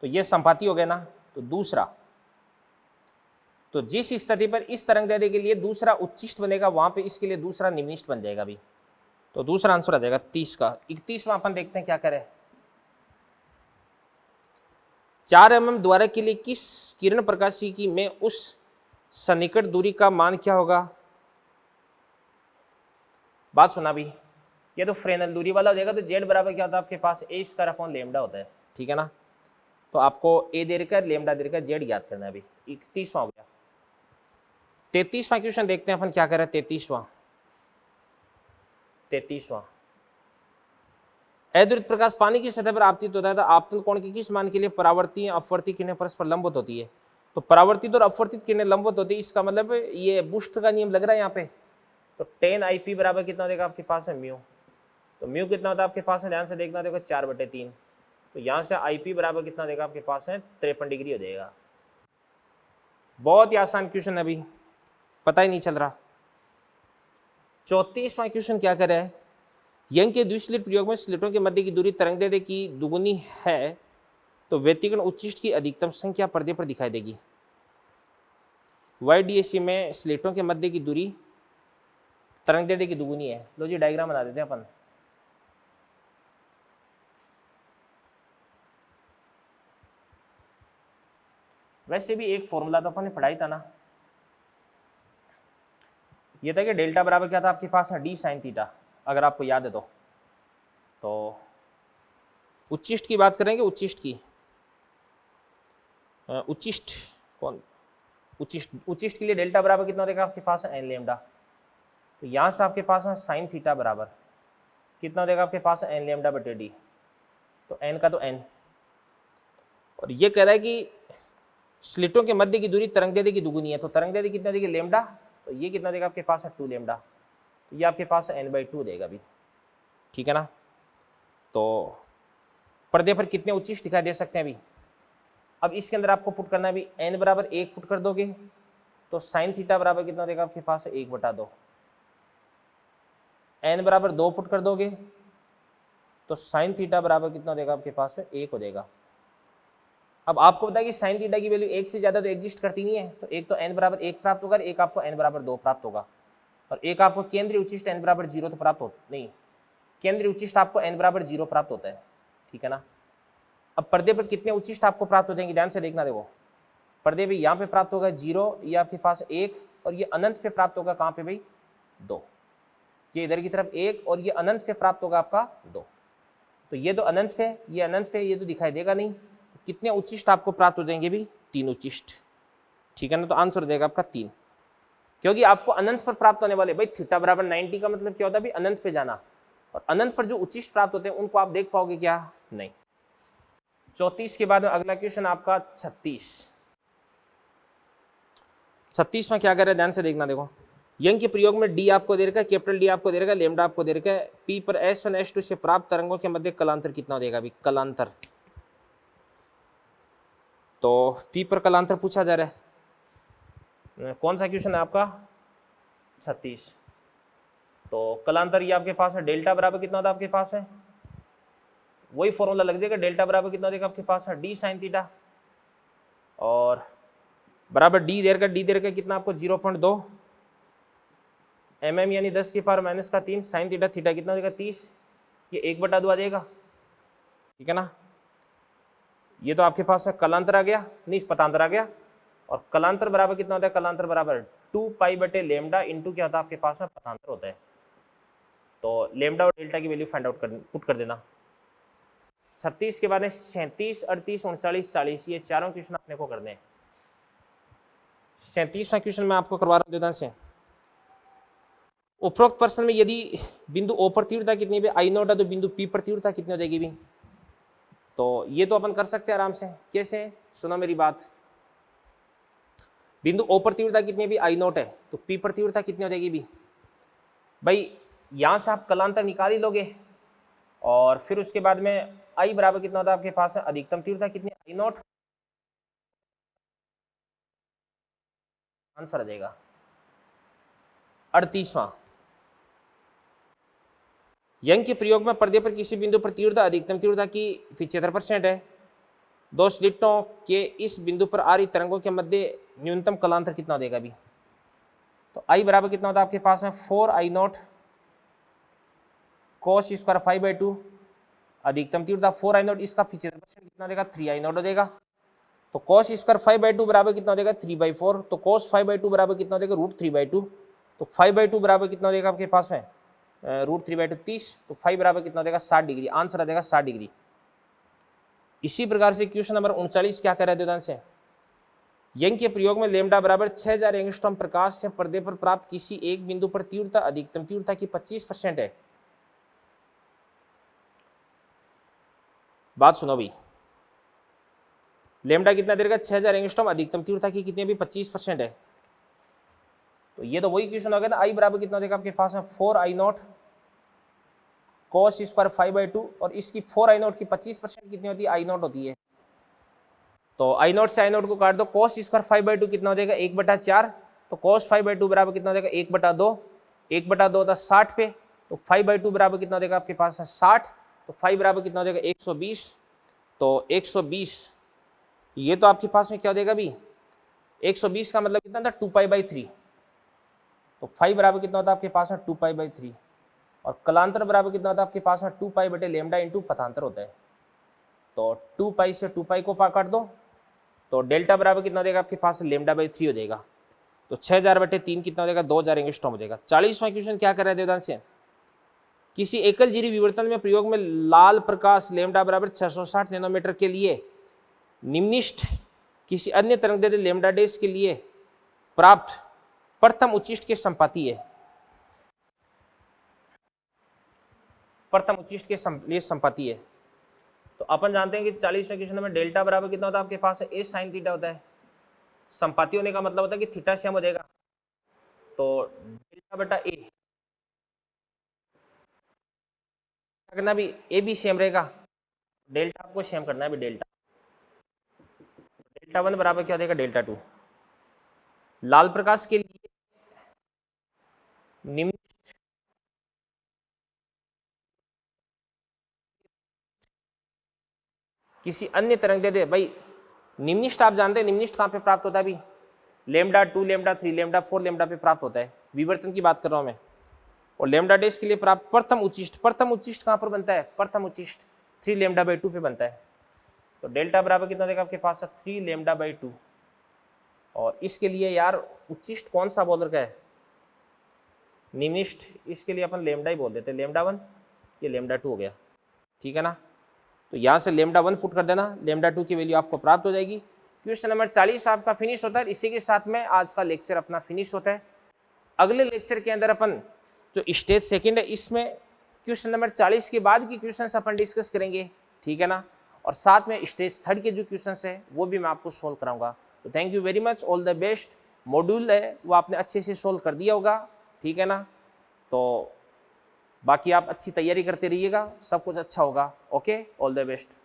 A: तो ये संपाती हो गया ना। तो दूसरा, तो जिस स्थिति पर इस तरंगदैर्घ्य के लिए दूसरा उच्चिष्ट बनेगा वहां पे इसके लिए दूसरा निम्निष्ट बन जाएगा भी। तो दूसरा आंसर आ जाएगा 30 का। 31वां अपन देखते हैं क्या करें। 4 mm द्वारा के लिए किस किरण प्रकाशिकी में उस सन्निकट दूरी का मान क्या होगा। बात सुना भी, ये तो फ्रेनल दूरी वाला हो जाएगा। तो जेड बराबर क्या होता है आपके पास, ए स्क्वायर अपॉन लेमडा होता है, ठीक है ना। तो आपको ए दे रखा है, लेमडा दे रखा है, जेड याद करना है अभी। 31वां हो गया। 33वां क्वेश्चन देखते हैं अपन क्या कर रहे हैं। 33वां अद्वित प्रकाश पानी की सतह पर आपतित होता है तो आपतन कोण के किस मान के लिए परावर्ती अपवर्ती किरणें परस्पर लंबवत होती है। तो परावर्तित और अपवर्तित किरणें लंबवत होती है, इसका मतलब ये बुस्ट का नियम लग रहा है यहाँ पे। तो 10 IP बराबर कितना हो जाएगा आपके पास है, म्यू। तो म्यू कितना होता है आपके पास है, ध्यान से देखना, देखो 4/3। तो यहाँ से IP बराबर कितना देगा आपके पास है, 53 डिग्री हो जाएगा। बहुत ही आसान क्वेश्चन है, अभी पता ही नहीं चल रहा। 34वां क्वेश्चन क्या कर रहा है, यंग के द्विस्लिट प्रयोग में स्लिटों के मध्य की दूरी तरंगदैर्घ्य की दुगुनी है तो व्यतिकरण उच्चिष्ट की अधिकतम संख्या पर्दे पर दिखाई देगी। YDAC में स्लिटों के मध्य की दूरी तरंगदैर्घ्य की दुगुनी है। लो जी डायग्राम बना देते हैं अपन। वैसे भी एक फॉर्मूला तो अपन ने पढ़ाई था ना, ये था कि डेल्टा बराबर क्या था आपके पास है, डी साइन थीटा, अगर आपको याद है तो उच्चिष्ट की बात करेंगे। उच्चिष्ट की उच्चिष्ट कौन, उच्चिष्ट के लिए डेल्टा बराबर कितना देगा आपके पास है, एन लेमडा। तो यहाँ से आपके पास है साइन थीटा बराबर कितना देगा आपके पास है, एन लेमडा बटे डी। तो एन का तो एन, और ये कह रहा है कि स्लिटों के मध्य की दूरी तरंगदैर्घ्य की दुगुनी है। तो तरंगदैर्घ्य कितना देगी, लेमडा। तो ये कितना देगा आपके पास है, 2 लेमडा। तो ये आपके पास है n/2 देगा भी, ठीक है ना। तो पर्दे पर कितने उच्चिष्ट दिखाई दे सकते हैं अभी। अब इसके अंदर आपको पुट करना है अभी, n बराबर 1 पुट कर दोगे तो साइन थीटा बराबर कितना देगा आपके पास है, 1/2। n बराबर 2 पुट कर दोगे तो साइन थीटा बराबर कितना देगा आपके पास है, 1 हो देगा। अब आपको पता है कि साइन थीटा की वैल्यू 1 से ज्यादा तो एग्जिस्ट करती नहीं है। तो एक तो n बराबर 1 प्राप्त होगा, एक आपको n बराबर 2 प्राप्त होगा, और एक आपको केंद्रीय उच्चिष्ट n बराबर 0 तो प्राप्त हो नहीं, केंद्रीय उच्चिष्ट आपको n बराबर 0 प्राप्त होता है, ठीक है ना। अब पर्दे पर कितने उच्चिष्ट आपको प्राप्त हो जाएंगे, ध्यान से देखना। देखो पर्दे पे यहाँ पे प्राप्त होगा 0, ये आपके पास 1, और ये अनंत पे प्राप्त होगा कहाँ पे भाई 2। ये इधर की तरफ 1 और ये अनंत पे प्राप्त होगा आपका 2। तो ये तो अनंत पे, ये अनंत पे, ये तो दिखाई देगा नहीं। तो कितने उच्चिष्ट आपको प्राप्त हो जाएंगे भी 3 उच्चिष्ट, ठीक है ना। तो आंसर हो जाएगा आपका 3, क्योंकि आपको अनंत पर प्राप्त होने वाले भाई थीटा बराबर 90 का मतलब क्या होता है भाई अनंत पे जाना, और अनंत पर जो उच्चिष्ट प्राप्त होते हैं उनको आप देख पाओगे क्या, नहीं। 34 के बाद में अगला क्वेश्चन आपका 36 में क्या कर रहे हैं, ध्यान से देखना। देखो यंग के प्रयोग में डी आपको दे रखा है, कैपिटल डी आपको दे रखा है, लेमडा आपको दे रखा है। पी पर S1 S2 से प्राप्त तरंगों के मध्य कलांतर कितना हो जाएगा अभी, कलांतर। तो पी पर कलांतर पूछा जा रहा है, कौन सा क्वेश्चन है आपका 36। तो कलांतर ये आपके पास है, डेल्टा बराबर कितना होता है आपके पास है, वही फॉर्मूला लग जाएगा, डेल्टा बराबर कितना हो जाएगा आपके पास है डी साइन थीटा, और बराबर डी देर का, डी देर का कितना आपको 0.2 mm यानी 10 की पावर माइनस का 3 साइन थीटा, थीटा कितना हो जाएगा 30, ये 1/2 आ जाएगा, ठीक है ना। ये तो आपके पास में कलांतर आ गया, नहीं पतांतर आ गया, और कलांतर बराबर कितना होता है, कलांतर बराबर 2π/λ इंटू क्या होता है आपके पास में पतांतर होता है। तो लेमडा और डेल्टा की वैल्यू फाइंड आउट कर पुट कर देना। 36 के बाद में 37, 38, 39, 40, ये चारों क्वेश्चन अपने को करने हैं। 37वां क्वेश्चन मैं आपको करवा रहा हूँ ध्यान से। उपरोक्त प्रश्न में यदि बिंदु O पर तीव्रता कितनी है I0 है, तो बिंदु P पर तीव्रता कितनी हो जाएगी भी। तो ये तो अपन कर सकते हैं आराम से, कैसे, सुनो मेरी बात। बिंदु O पर तीव्रता कितनी है भी I0 है, तो P पर तीव्रता कितनी हो जाएगी भी भाई, यहां से आप कलांतर निकाल ही लोगे, और फिर उसके बाद में I बराबर कितना होता है आपके पास है, अधिकतम तीव्रता कितनी है I0, आंसर आ जाएगा 38वां। यंग के प्रयोग में पर्दे पर किसी बिंदु पर तीव्रता अधिकतम तीव्रता की 75% है। दो स्लिटों के इस बिंदु पर आ रही तरंगों के मध्य न्यूनतम कलांतर कितना हो जाएगा अभी। तो I बराबर कितना होता है आपके पास में 4I0 cos स्क्वायर 5/2, अधिकतम तीव्रता 4I0, इसका 75% कितना हो जाएगा 3I0 हो जाएगा। तो cos स्क्वायर 5/2 बराबर कितना हो जाएगा 3/4, तो cos 5/2 बराबर कितना हो जाएगा √3/2, तो 5/2 बराबर कितना हो जाएगा आपके पास में √3/2 30, तो 5 बराबर कितना हो जाएगा 60 डिग्री, आंसर आ जाएगा 60 डिग्री। इसी प्रकार से क्वेश्चन नंबर 39 क्या कर रहे थे ध्यान से। यंग के प्रयोग में लेमडा बराबर 6000 एंगस्ट्रॉम प्रकाश से पर्दे पर प्राप्त किसी एक बिंदु पर तीव्रता अधिकतम तीव्रता की 25% है। बात सुनो भाई, लेमडा कितना देगा 6000 एंगस्ट्रॉम, अधिकतम तीव्रता की कितनी भी 25% है। तो ये तो वही क्वेश्चन हो गया ना, I बराबर कितना देगा आपके पास में 4I0 cos स्क्वायर 5/2, और इसकी 4I0 की 25% कितनी होती है I0 होती है। तो I0 से I0 को काट दो, cos स्क्वायर 5/2 कितना हो जाएगा 1/4, तो cos 5/2 बराबर कितना हो जाएगा 1/2, 1/2 होता 60 पे, तो 5/2 बराबर कितना हो जाएगा आपके पास है 60, तो 5 बराबर कितना हो जाएगा 120, तो 120 ये तो आपके पास में क्या हो जाएगा अभी 120 का मतलब कितना था 2π/3, तो 5 बराबर कितना होता है आपके पास में 2π/3, और कलांतर बराबर कितना होता है आपके पास में 2π/λ इंटू पथांतर होता है। तो 2π से 2π को काट दो, तो डेल्टा बराबर कितना हो जाएगा आपके पास λ/3 हो जाएगा। तो 6000/3 कितना हो जाएगा 2000 एंगस्ट्रॉम हो जाएगा। 40वां क्वेश्चन क्या कर रहे थे देवदान से, किसी एकल जीरी विवर्तन में प्रयोग में लाल प्रकाश लेमडा बराबर 660 नैनोमीटर के लिए निम्निष्ठ किसी अन्य तरंगदैर्घ्य लेमडा डैश के लिए प्राप्त प्रथम उच्चिष्ट के संपाती है। प्रथम उच्चिष्ट के लिए संपाती है। तो अपन जानते हैं कि 40वें क्वेश्चन में डेल्टा बराबर कितना होता है आपके पास ए साइन थीटा होता है। संपाती होने का मतलब होता है कि थीटा सेम हो जाएगा, तो डेल्टा बटा ए करना भी ए भी सेम रहेगा, डेल्टा आपको सेम करना है भी डेल्टा 1 बराबर क्या हो जाएगा डेल्टा 2। लाल प्रकाश के लिए निम्न किसी अन्य तरंगदैर्घ्य भाई निम्निष्ठ आप जानते हैं निम्निष्ठ कहाँ पे प्राप्त होता है अभी लेमडा 2 लेमडा 3 लेमडा 4 लेमडा पे प्राप्त होता है, विवर्तन की बात कर रहा हूं मैं। और लेमडा डैश के लिए प्राप्त प्रथम उच्चिष्ट कहाँ पर बनता है, प्रथम उच्चिष्ट 3 λ/2 पे बनता है। तो डेल्टा बराबर कितना देगा आपके पास 3 लेमडा बाई 2। और इसके लिए यार उच्चिष्ट कौन सा बोल रखा है, निम्निष्ठ, इसके लिए अपन लेमडा ही बोल देते हैं, लेमडा 1, ये लेमडा 2 हो गया, ठीक है ना। तो यहाँ से लेमडा 1 पुट कर देना, लेमडा 2 की वैल्यू आपको प्राप्त हो जाएगी। क्वेश्चन नंबर 40 आपका फिनिश होता है। इसी के साथ में आज का लेक्चर अपना फिनिश होता है। अगले लेक्चर के अंदर अपन जो स्टेज सेकंड है इसमें क्वेश्चन नंबर 40 के बाद की क्वेश्चंस अपन डिस्कस करेंगे, ठीक है ना। और साथ में स्टेज थर्ड के जो क्वेश्चंस है वो भी मैं आपको सोल्व कराऊंगा। तो thank you very much, all the best. Module है वो आपने अच्छे से सोल्व कर दिया होगा, ठीक है ना। तो बाकी आप अच्छी तैयारी करते रहिएगा, सब कुछ अच्छा होगा। Okay, all the best.